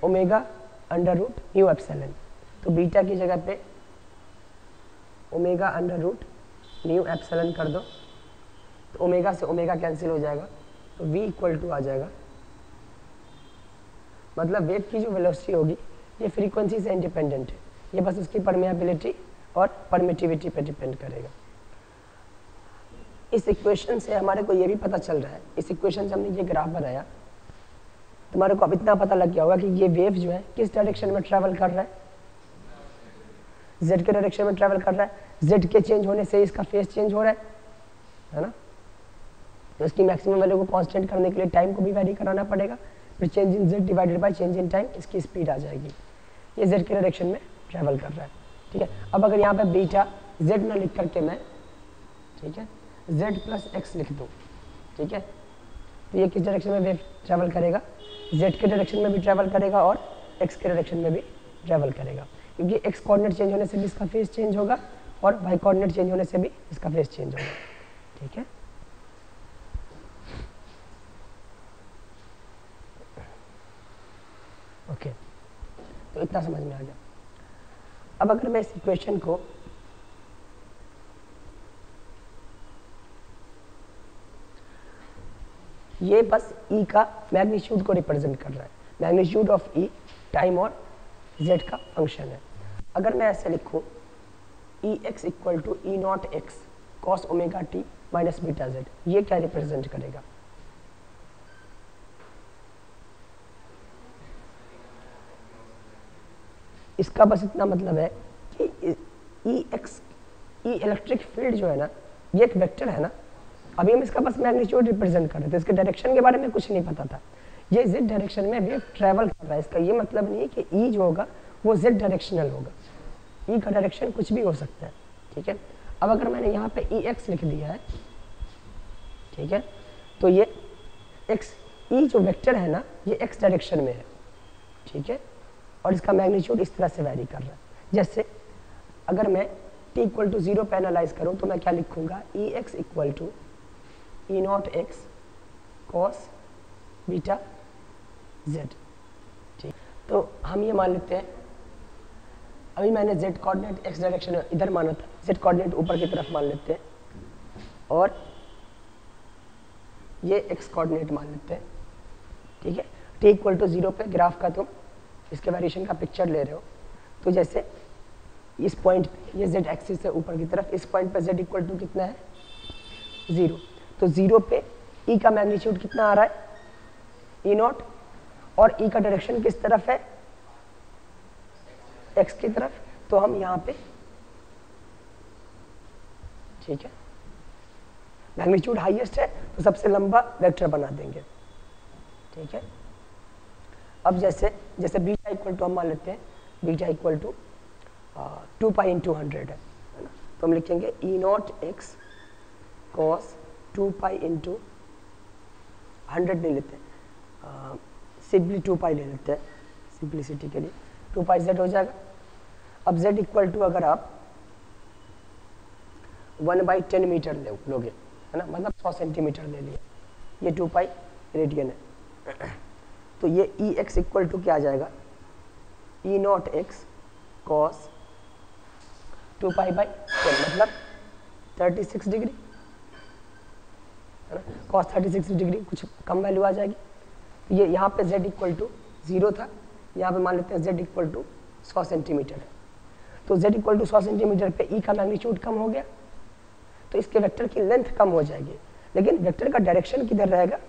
omega under root mu epsilon, तो बीटा की जगह पे omega under root mu epsilon कर दो, तो ओमेगा से ओमेगा कैंसिल हो जाएगा, तो v इक्वल टू आ जाएगा, मतलब वेव की जो वेलोसिटी होगी ये फ्रीक्वेंसी से इंडिपेंडेंट है, ये बस उसकी परमेबिलिटी और परमिटिविटी पे डिपेंड करेगा। इस इक्वेशन से हमारे को ये भी पता चल रहा है, इस इक्वेशन से हमने ये ग्राफ बनाया, तुम्हारे को अब इतना पता लग गया होगा कि ये वेव जो है किस डायरेक्शन में ट्रैवल कर रहा है, z के डायरेक्शन में ट्रैवल कर रहा है, z के चेंज होने से इसका फेस चेंज हो रहा है ना, तो इसकी मैक्सिमम वैल्यू को कांस्टेंट करने के लिए टाइम को भी वैरी कराना पड़ेगा, फिर change in z divided by change in time, इसकी स्पीड आ जाएगी, ये z के डायरेक्शन में ट्रैवल कर रहा है। ठीक है, अब अगर यहाँ पे बीटा z ना लिख करके मैं, ठीक है, z प्लस x लिख दूँ, ठीक है, तो ये किस डायरेक्शन में वेव ट्रैवल करेगा, z के डायरेक्शन में भी ट्रैवल करेगा और x के डायरेक्शन में भी ट्रैवल करेगा, क्योंकि x कोऑर्डिनेट चेंज होने से भी इसका फेस चेंज होगा और y कोऑर्डिनेट चेंज होने से भी इसका फेस चेंज होगा। ठीक है, ओके, तो इतना समझ में आ गया। अब अगर मैं इस इक्वेशन को ये बस E का मैग्नीट्यूड को रिप्रेजेंट कर रहा है, मैग्नीट्यूड ऑफ E टाइम और Z का फंक्शन है। अगर मैं ऐसे लिखूं E X equal to E not x cos omega T minus beta Z, ये क्या रिप्रेजेंट करेगा? इसका बस इतना मतलब है कि ई एक्स, ई इलेक्ट्रिक फील्ड जो है ना, ये एक वेक्टर है ना, अभी हम इसका बस मैग्नीट्यूड रिप्रेजेंट कर रहे थे, इसके डायरेक्शन के बारे में कुछ नहीं पता था, ये z डायरेक्शन में वेव ट्रैवल कर रहा है, इसका ये मतलब नहीं है कि ई जो होगा वो z डायरेक्शनल होगा, ई का डायरेक्शन कुछ भी हो सकता है। ठीक है, अब अगर मैंने यहाँ पे ई एक्स लिख दिया है, ठीक है, तो ये एक्स, ई जो वेक्टर है ना, ये एक्स डायरेक्शन में है। ठीक है, और इसका मैग्नीट्यूड इस तरह से वैरी कर रहा है, जैसे अगर मैं t इक्वल टू 0 पे एनालाइज करूँ तो मैं क्या लिखूंगा, E X equal to E not x cos beta Z. ठीक, तो हम ये मान लेते हैं, अभी मैंने z कोऑर्डिनेट x डायरेक्शन इधर माना था, z कोऑर्डिनेट ऊपर की तरफ मान लेते हैं, और ये x कोऑर्डिनेट मान लेते हैं। ठीक है, t इक्वल टू 0 पे ग्राफ का तुम इसके वेरिएशन का पिक्चर ले रहे हो, तो जैसे इस पॉइंट पे ये z एक्सिस से ऊपर की तरफ, इस पॉइंट पे z इक्वल टू कितना है 0, तो 0 पे e का मैग्नीट्यूड कितना आ रहा है ई नॉट, और e का डायरेक्शन किस तरफ है x की तरफ, तो हम यहाँ पे, ठीक है, मैग्नीट्यूड हाईएस्ट है तो सबसे लंबा वेक्टर बना देंगे। ठीक है, अब जैसे जैसे बीटा इक्वल टू हम मान लेते हैं, beta equal to 2 pi into 100 है ना, तो हम लिखेंगे e not x cos 2 pi into 100 नहीं लेते, सिंपली 2 पाई ले लेते हैं सिंप्लिसिटी के लिए, 2 पाई जेड हो जाएगा। अब z इक्वल टू अगर आप 1/10 मीटर लोगे, है ना, मतलब 100 सेंटीमीटर ले लिया, ये 2 पाई रेडियन है, तो ये ई एक्स इक्वल टू क्या आ जाएगा, e not x cos 2 pi by 10, मतलब 36 डिग्री। cos 36 डिग्री कुछ कम वैल्यू आ जाएगी। ये यहाँ पे z इक्वल टू 0 था, यहाँ पे मान लेते हैं z इक्वल टू 100 सेंटीमीटर है, तो z इक्वल टू 100 सेंटीमीटर पे e का मैग्नीट्यूड कम हो गया, तो इसके वेक्टर की लेंथ कम हो जाएगी, लेकिन वेक्टर का डायरेक्शन किधर रहेगा,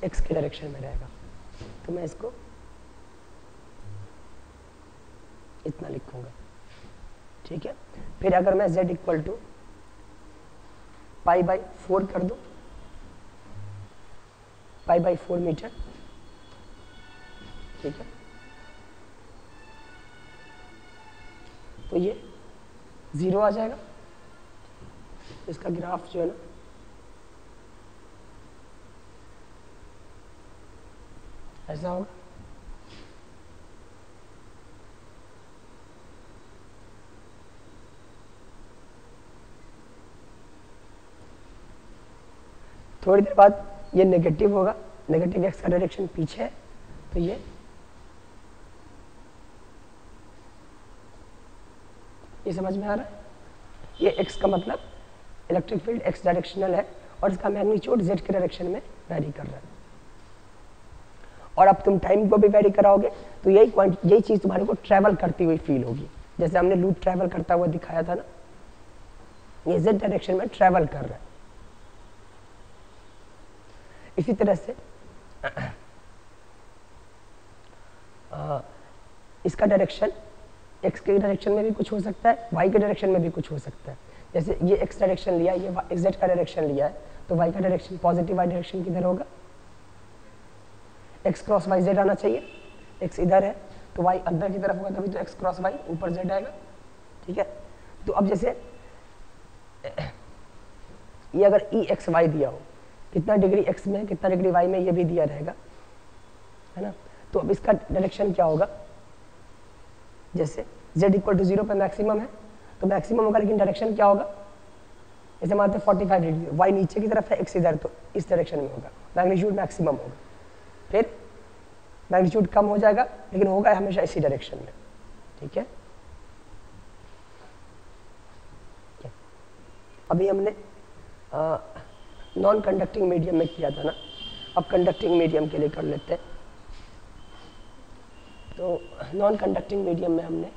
x के डायरेक्शन में रहेगा। तो मैं इसको इतना लिखूंगा, ठीक है। फिर अगर मैं z इक्वल टू π/4 कर दूं, π/4 मीटर, ठीक है, तो ये 0 आ जाएगा। इसका ग्राफ जो है ना ऐसा होगा। थोड़ी देर बाद ये नेगेटिव होगा, नेगेटिव एक्स का डायरेक्शन पीछे है, तो ये समझ में आ रहा है। ये एक्स का मतलब इलेक्ट्रिक फील्ड एक्स डायरेक्शनल है और इसका मैग्नीट्यूड जेड के डायरेक्शन में वैरी कर रहा है। और अब तुम टाइम को भी वैरी कराओगे तो यही चीज़ तुम्हारे को ट्रैवल करती हुई फील होगी, जैसे हमने लूप ट्रैवल करता हुआ दिखाया था ना, ये जेड डायरेक्शन में ट्रैवल कर रहा है। इसी तरह से इसका डायरेक्शन x के डायरेक्शन में भी कुछ हो सकता है, y के डायरेक्शन में भी कुछ हो सकता है। जैसे ये x डायरेक्शन लिया, ये z का डायरेक्शन लिया है, तो y का डायरेक्शन पॉजिटिव y डायरेक्शन किधर होगा, x क्रॉस y z आना चाहिए। x इधर है तो y अंदर की तरफ होगा, तभी तो x क्रॉस y ऊपर z आएगा, ठीक है। तो अब जैसे ये अगर e x y दिया हो, कितना डिग्री x में कितना डिग्री y में ये भी दिया रहेगा, है ना। तो अब इसका डायरेक्शन क्या होगा, जैसे z इक्वल टू 0 पर मैक्सिमम है तो मैक्सिमम होगा, लेकिन डायरेक्शन क्या होगा, जैसे मानते हैं 45 डिग्री, y नीचे की तरफ है x इधर, तो इस डायरेक्शन में होगा, मैग्नीट्यूड मैक्सिमम होगा। फिर मैग्नीट्यूड कम हो जाएगा, लेकिन होगा हमेशा इसी डायरेक्शन में, ठीक है। अभी हमने नॉन कंडक्टिंग मीडियम में किया था ना, अब कंडक्टिंग मीडियम के लिए कर लेते हैं। तो नॉन कंडक्टिंग मीडियम में हमने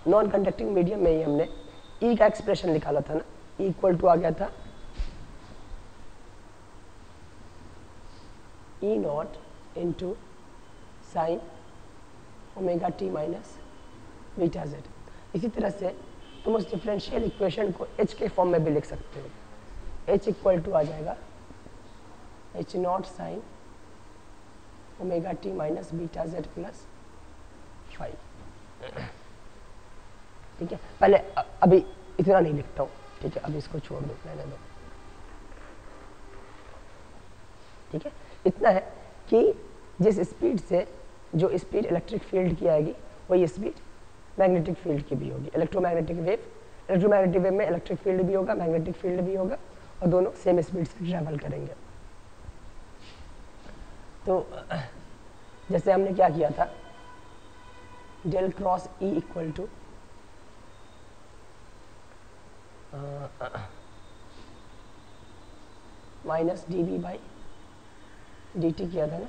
नॉन कंडक्टिंग मीडियम में ही हमने E का एक्सप्रेशन निकाला था ना, E इक्वल टू आ गया था E not into sine omega T minus beta Z. इसी तरह से तुम उस डिफरेंशियल इक्वेशन को H के फॉर्म में भी लिख सकते हो। H इक्वल टू आ जाएगा H not sign omega T minus beta Z plus 5, ठीक है। पहले अभी इतना नहीं लिखता हूँ, ठीक है, अभी इसको छोड़ दो, रहने दो, ठीक है। इतना है कि जिस स्पीड से जो स्पीड इलेक्ट्रिक फील्ड की आएगी वही स्पीड मैग्नेटिक फील्ड की भी होगी। इलेक्ट्रोमैग्नेटिक वेव में इलेक्ट्रिक फील्ड भी होगा, मैग्नेटिक फील्ड भी होगा, और दोनों सेम स्पीड से ट्रैवल करेंगे। तो जैसे हमने क्या किया था, del cross E equal to minus dv by dt किया था ना,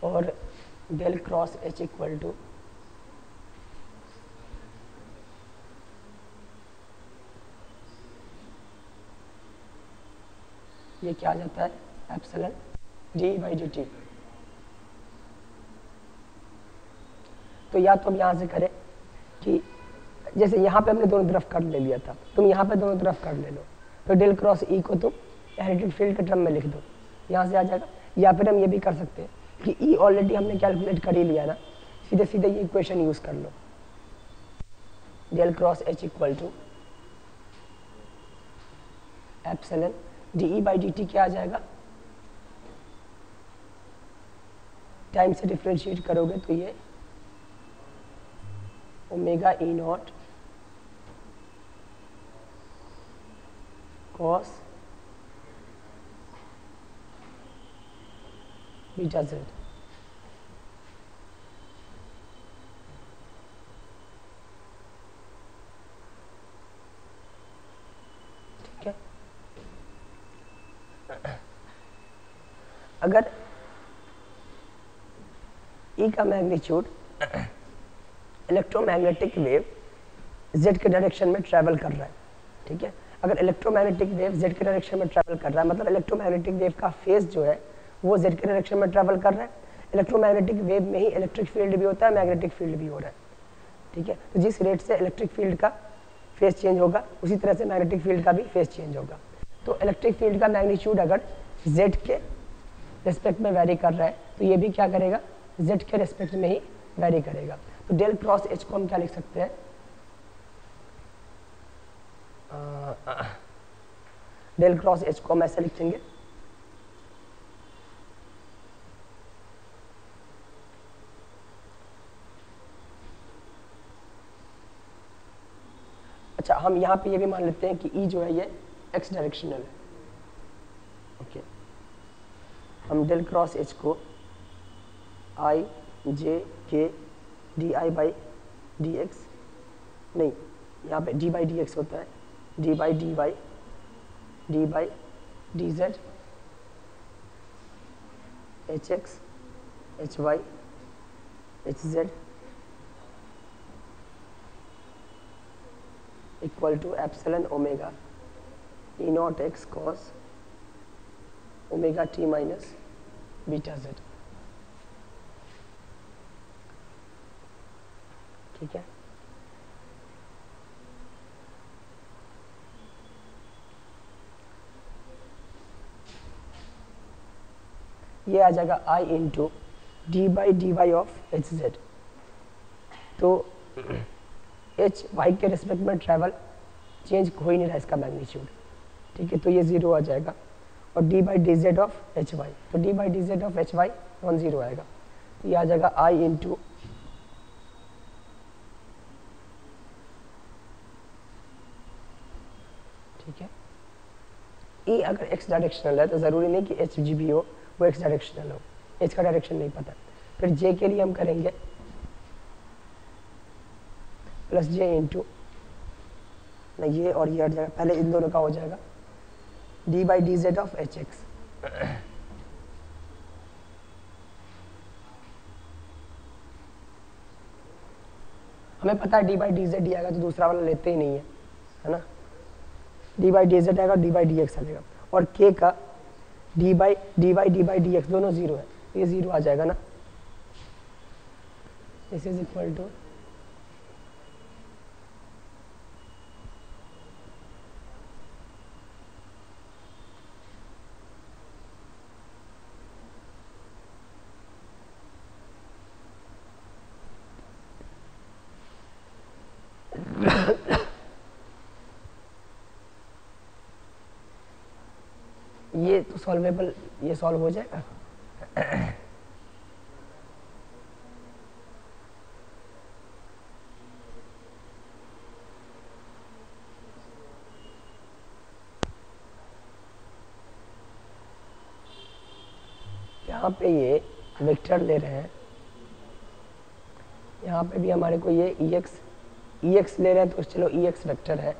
और del cross H equal to ये क्या आ जाता है, एप्सिलॉन d बाई dt। तो या तो हम यहाँ से करें कि जैसे यहाँ पे हमने दोनों तरफ कर ले लिया था, तुम यहाँ पे दोनों तरफ कर ले लो, तो डेल क्रॉस E को तुम इलेक्ट्रिक फील्ड के टर्म में लिख दो, यहाँ से आ जाएगा। या फिर हम ये भी कर सकते हैं कि E ऑलरेडी हमने कैलकुलेट कर ही लिया ना, सीधे सीधे ये इक्वेशन यूज कर लो, del cross H equal to epsilon dE by dt क्या आ जाएगा, टाइम से डिफ्रेंशिएट करोगे तो ये omega E not cos beta Z. अगर E का मैग्नीट्यूड इलेक्ट्रोमैग्नेटिक वेव z के डायरेक्शन में ट्रैवल कर रहा है, ठीक है, अगर इलेक्ट्रोमैग्नेटिक वेव z के डायरेक्शन में ट्रैवल कर रहा है, मतलब इलेक्ट्रोमैग्नेटिक वेव का फेज जो है वो z के डायरेक्शन में ट्रैवल कर रहा है। इलेक्ट्रोमैग्नेटिक वेव में ही इलेक्ट्रिक फील्ड भी होता है, मैग्नेटिक फील्ड भी हो रहा है, ठीक है। तो जिस रेट से इलेक्ट्रिक फील्ड का फेज चेंज होगा उसी तरह से मैग्नेटिक फील्ड का भी फेज चेंज होगा। तो इलेक्ट्रिक फील्ड का मैग्नीट्यूड अगर z के रिस्पेक्ट में वेरी कर रहा है तो ये भी क्या करेगा, z के रिस्पेक्ट में ही वेरी करेगा। तो डेल क्रॉस H को हम क्या लिख सकते हैं, डेल क्रॉस H को हम ऐसे लिखेंगे, अच्छा हम यहाँ पे ये भी मान लेते हैं कि E जो है ये x डायरेक्शनल है, ओके। हम डेल क्रॉस H को I J K d i by D x, नहीं यहाँ पे डी बाई डी एक्स होता है, d by d y, d by D z, h x, h y, h z equal to epsilon omega e not x cos omega T minus beta Z, ठीक है। ये आ जाएगा I into d by d y of h Z. तो H Y के respect में travel change हो ही नहीं रहा इसका मैग्नीट्यूड, ठीक है, तो ये 0 आ जाएगा। और d by D z of h y, तो D by D z of h y non zero आएगा, तो ये आ जाएगा I इंटू ठीक है। E अगर x डायरेक्शनल है तो ज़रूरी नहीं कि एच जी भी हो वो x डायरेक्शनल हो, h का डायरेक्शन नहीं पता। फिर j के लिए हम करेंगे प्लस j इंटू ना, ये और ये हट जाएगा, पहले इन दोनों का हो जाएगा d by D z of H x, हमें पता है d बाई डी जेड आएगा तो दूसरा वाला लेते ही नहीं है ना, डी बाई डी जेड आएगा, डी बाई डी एक्स आ जाएगा। और k का डी बाई डी एक्स दोनों 0 है, ये 0 आ जाएगा ना। दिस इज इक्वल टू ये तो सॉल्वेबल, ये सॉल्व हो जाएगा। यहाँ पे ये वेक्टर ले रहे हैं, यहाँ पे भी हमारे को ये EX ले रहे हैं, तो चलो EX वेक्टर है,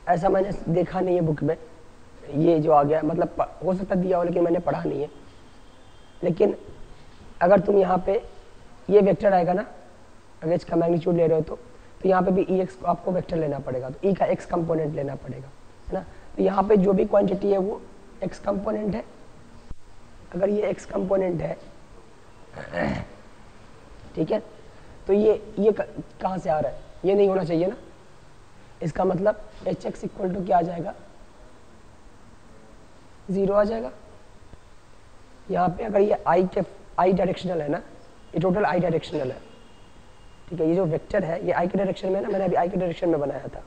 ऐसा मैंने देखा नहीं है बुक में, ये जो आ गया मतलब हो सकता दिया हो लेकिन मैंने पढ़ा नहीं है। लेकिन अगर तुम यहाँ पे ये वेक्टर आएगा ना, अगर इसका मैग्नीट्यूड ले रहे हो तो यहाँ पे भी EX को आपको वेक्टर लेना पड़ेगा, तो E का X कंपोनेंट लेना पड़ेगा, है ना। तो यहाँ पे जो भी क्वांटिटी है वो X कंपोनेंट है, अगर ये X कंपोनेंट है, ठीक है, तो ये कहाँ से आ रहा है, ये नहीं होना चाहिए ना। इसका मतलब एच एक्स इक्वल टू क्या आ जाएगा, 0 आ जाएगा। यहाँ पे अगर ये आई डायरेक्शनल है ना, ये टोटल आई डायरेक्शनल है, ठीक है, ये जो वेक्टर है ये आई के डायरेक्शन में है ना, मैंने अभी आई के डायरेक्शन में बनाया था,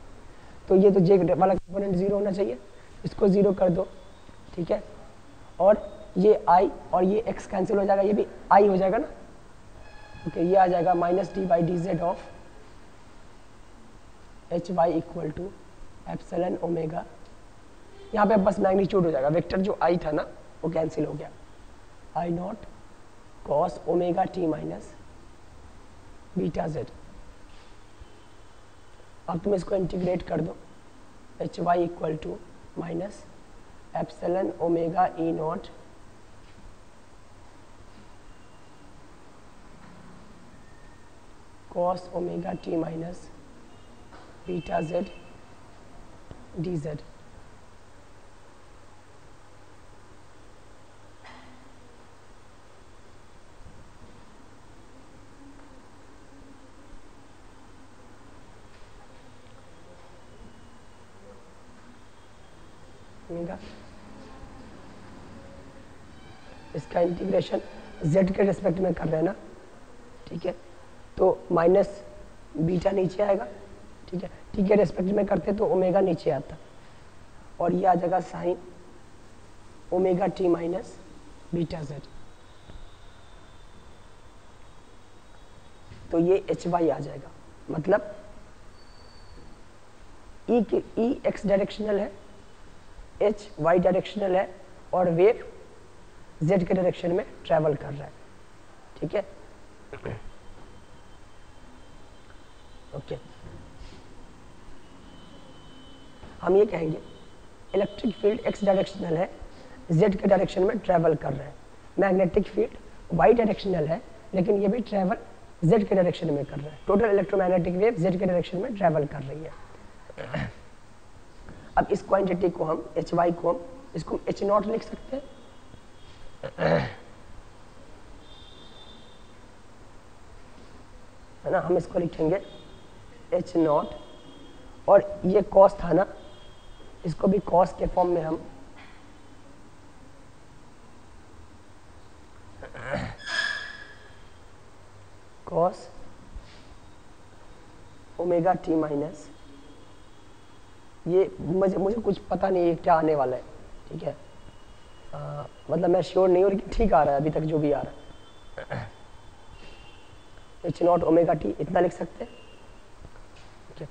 तो ये तो जे वाला कंपोनेंट 0 होना चाहिए, इसको 0 कर दो, ठीक है। और ये आई और ये एक्स कैंसिल हो जाएगा, ये भी आई हो जाएगा ना, ओके, ये आ जाएगा minus D by D z of h y equal to epsilon omega, यहाँ पे बस मैग्नीट्यूड हो जाएगा, वेक्टर जो आई था ना वो कैंसिल हो गया, I naught cos omega T minus beta z. अब तुम इसको इंटीग्रेट कर दो, h y equal to minus epsilon omega e naught cos omega T minus beta z d Z. इसका इंटीग्रेशन z के रिस्पेक्ट में कर रहे हैं ना, ठीक है, तो माइनस बीटा नीचे आएगा, ठीक है, टी के रिस्पेक्ट में करते तो ओमेगा नीचे आता और ये आ जाएगा sine omega T minus beta Z, तो ये एच वाई आ जाएगा। मतलब ई एक्स डायरेक्शनल है, एच वाई डायरेक्शनल है और वेव जेड के डायरेक्शन में ट्रैवल कर रहा है, ठीक है। ओके, हम ये कहेंगे इलेक्ट्रिक फील्ड एक्स डायरेक्शनल है, जेड के डायरेक्शन में ट्रैवल कर रहा है, मैग्नेटिक फील्ड वाई डायरेक्शनल है लेकिन ये भी ट्रैवल जेड के डायरेक्शन में कर रहा है। टोटल इलेक्ट्रोमैग्नेटिक वेव जेड के डायरेक्शन में ट्रैवल कर रही है। अब इस क्वांटिटी को हम एच वाई को हम इसको एच नॉट लिख सकते हैं, है ना, हम इसको लिखेंगे एच नॉट, और ये कॉस था ना, इसको भी कॉस के फॉर्म में हम कॉस ओमेगा टी माइनस, ये मुझे कुछ पता नहीं है क्या आने वाला है, ठीक है, मतलब मैं श्योर नहीं हूँ लेकिन ठीक आ रहा है अभी तक जो भी आ रहा है। एच नॉट ओमेगा टी इतना लिख सकते हैं, ठीक है।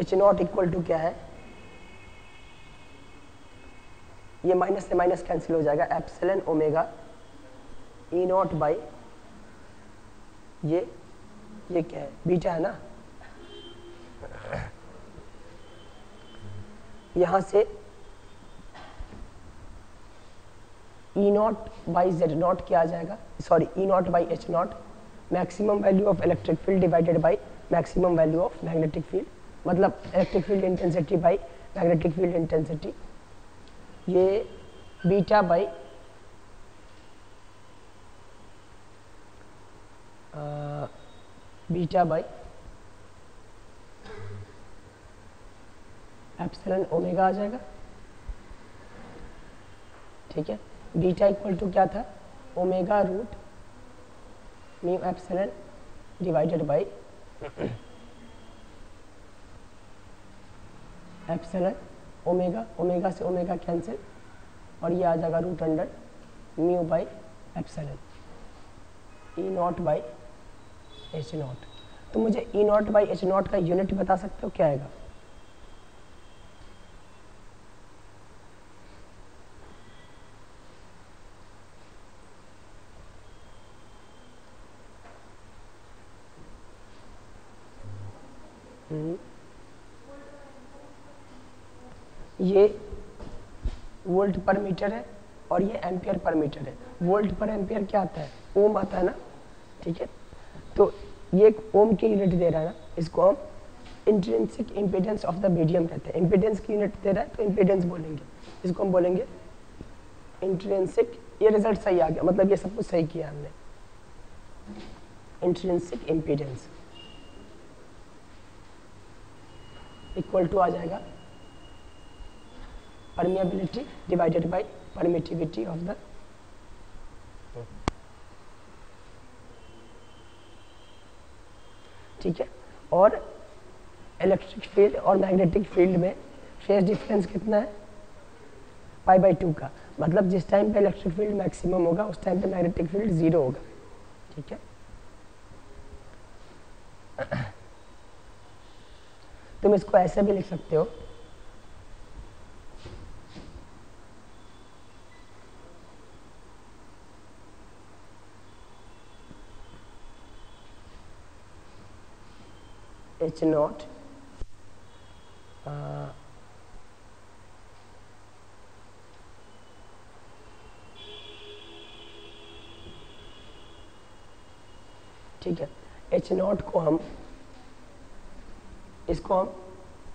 एच नॉट इक्वल टू क्या है, ये माइनस से माइनस कैंसिल हो जाएगा, epsilon omega e naught by ये क्या है, बीटा है ना, यहां से e naught by z naught क्या आ जाएगा, sorry e naught by h naught, maximum value of electric field divided by maximum value of magnetic field, मतलब electric field intensity by magnetic field intensity, ये beta by epsilon omega आ जाएगा, ठीक है। Beta equal to क्या था, omega root mu epsilon divided by epsilon omega, omega से omega cancel और ये आ जाएगा root under mu by epsilon e naught by h naught. तो मुझे e naught by h naught का यूनिट बता सकते हो क्या आएगा, ये वोल्ट पर मीटर है और ये एम्पियर पर मीटर है। वोल्ट पर एम्पियर क्या आता है, ओम आता है ना, ठीक है। तो ये एक ओम की यूनिट दे रहा है ना, इसको हम intrinsic impedance of the medium कहते हैं। इम्पीडेंस की यूनिट दे रहा है तो इम्पीडेंस बोलेंगे, इसको हम बोलेंगे इंट्रिंसिक। ये रिजल्ट सही आ गया, मतलब ये सब कुछ सही किया हमने। इंट्रिंसिक इम्पीडेंस इक्वल टू आ जाएगा permeability divided by permittivity of the, ठीक है। और इलेक्ट्रिक फील्ड और मैग्नेटिक फील्ड में फेज डिफरेंस कितना है, π/2 का, मतलब जिस टाइम पे इलेक्ट्रिक फील्ड मैक्सिमम होगा उस टाइम पे मैग्नेटिक फील्ड 0 होगा, ठीक है। तुम इसको ऐसे भी लिख सकते हो, H नॉट ठीक है, H नॉट को हम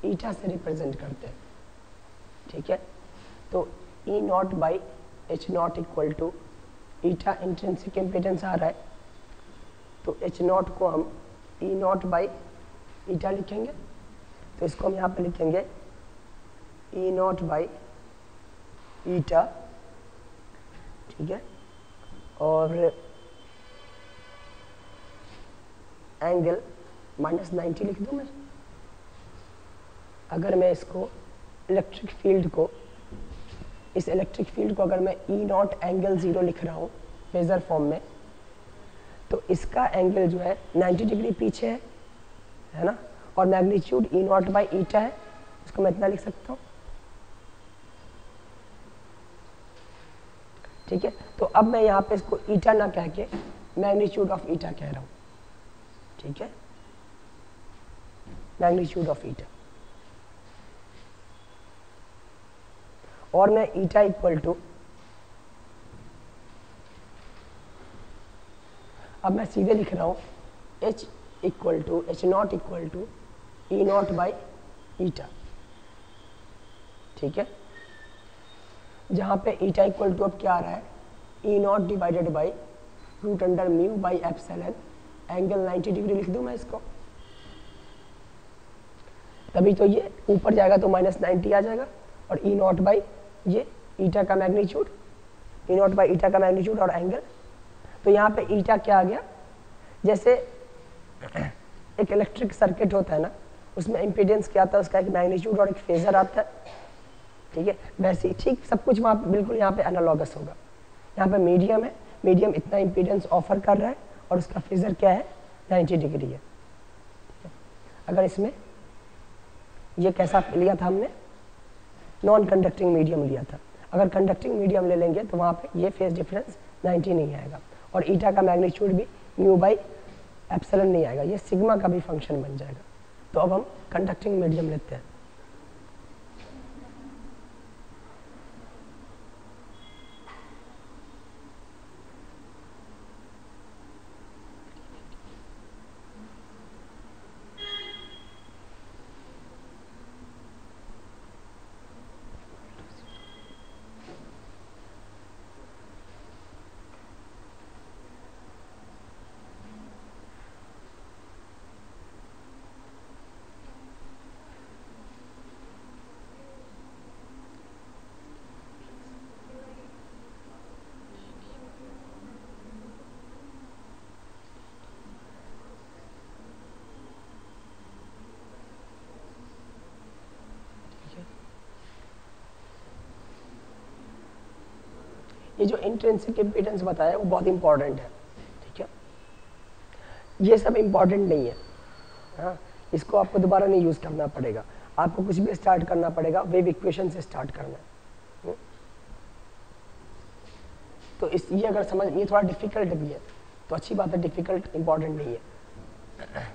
ईटा से रिप्रेजेंट करते हैं, ठीक है। तो E naught by H naught equal to eta intrinsic impedance आ रहा है, तो H नॉट को हम E नॉट बाई ईटा लिखेंगे, तो इसको हम यहाँ पे लिखेंगे E नॉट बाई ईटा, ठीक है। और एंगल -90 लिख दूँ मैं। अगर मैं इसको इलेक्ट्रिक फील्ड को, इस इलेक्ट्रिक फील्ड को अगर मैं E नॉट एंगल 0 लिख रहा हूँ फेजर फॉर्म में, तो इसका एंगल जो है 90 डिग्री पीछे है ना, और मैग्नीट्यूड E नॉट बाई ईटा है, इसको मैं इतना लिख सकता हूँ, ठीक है। तो अब मैं यहाँ पे इसको ईटा ना कह के मैग्नीट्यूड ऑफ ईटा कह रहा हूँ, ठीक है, मैग्नीट्यूड ऑफ ईटा। और मैं ईटा इक्वल टू, अब मैं सीधे लिख रहा हूँ H equal to H naught equal to E naught by eta, ठीक है। जहाँ पे ईटा इक्वल टू अब क्या आ रहा है, E naught divided by root under mu by epsilon, angle 90 degree लिख दूँ मैं इसको, तभी तो ये ऊपर जाएगा तो -90 आ जाएगा, और E नॉट बाई ये ईटा का मैग्नीट्यूड, E नॉट बाई ईटा का मैग्नीट्यूड और एंगल। तो यहाँ पे ईटा क्या आ गया, जैसे एक इलेक्ट्रिक सर्किट होता है ना, उसमें इम्पीडेंस क्या आता है, उसका एक मैग्नीट्यूड और एक फेजर आता है, ठीक है। वैसे ही ठीक सब कुछ वहाँ बिल्कुल यहाँ पे एनालॉगस होगा। यहाँ पे मीडियम है, मीडियम इतना इम्पीडेंस ऑफर कर रहा है और उसका फेजर क्या है, 90 डिग्री है, ठीक है। अगर इसमें ये कैसा लिया था हमने, नॉन कंडक्टिंग मीडियम लिया था, अगर कंडक्टिंग मीडियम ले लेंगे तो वहाँ पे ये फेज डिफरेंस 90 नहीं आएगा, और ईटा का मैग्नीट्यूड भी म्यू बाई एप्सिलॉन नहीं आएगा, ये सिग्मा का भी फंक्शन बन जाएगा। तो अब हम कंडक्टिंग मीडियम लेते हैं, ये जो इंट्रिंसिक इम्पीडेंस बताया वो बहुत इंपॉर्टेंट है, ठीक है। ये सब इंपॉर्टेंट नहीं है, हाँ, इसको आपको दोबारा नहीं यूज़ करना पड़ेगा, आपको कुछ भी स्टार्ट करना पड़ेगा वेव इक्वेशन से स्टार्ट करना है। तो इस ये अगर समझ, ये थोड़ा डिफिकल्ट भी है, तो अच्छी बात है, डिफिकल्ट इंपॉर्टेंट नहीं है।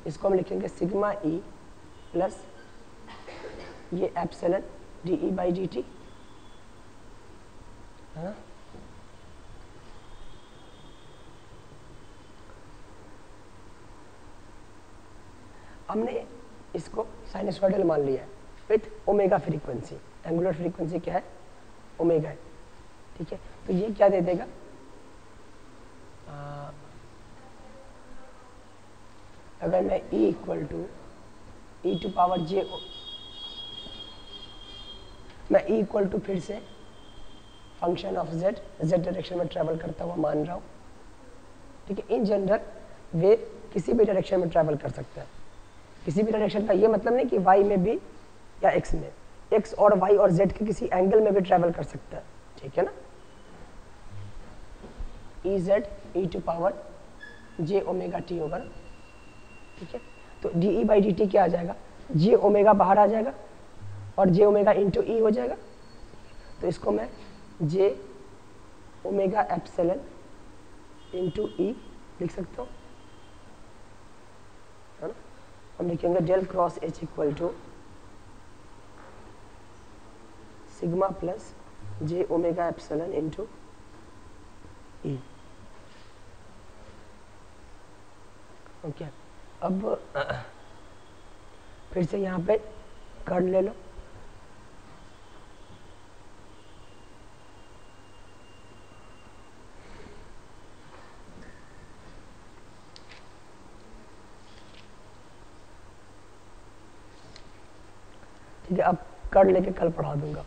इसको हम लिखेंगे सिग्मा ई प्लस ये epsilon D e by D T, है। हमने इसको साइनसॉइडल मान लिया है with omega frequency, angular frequency क्या है, ओमेगा है, ठीक है। तो ये क्या दे देगा, अगर मैं E equal to e to power j, मैं E इक्वल टू फिर से फंक्शन ऑफ z डायरेक्शन में ट्रैवल करता हुआ मान रहा हूँ, ठीक है। इन जनरल वेव किसी भी डायरेक्शन में ट्रैवल कर सकता है, किसी भी डायरेक्शन का ये मतलब नहीं कि y में भी या x में, x और y और z के किसी एंगल में भी ट्रैवल कर सकता है, ठीक है ना। E Z E to power J omega t होगा ना, ठीक है। तो d e by D t क्या आ जाएगा, जे ओमेगा बाहर आ जाएगा और जे ओमेगा इंटू ई हो जाएगा। तो इसको मैं j omega epsilon into e लिख सकता हूँ, है ना। हम लिखेंगे del cross H equal to sigma plus j omega epsilon into e. Okay, अब फिर से यहाँ पे कर्ल ले लो, ठीक है। अब कर्ल लेके कल पढ़ा दूंगा।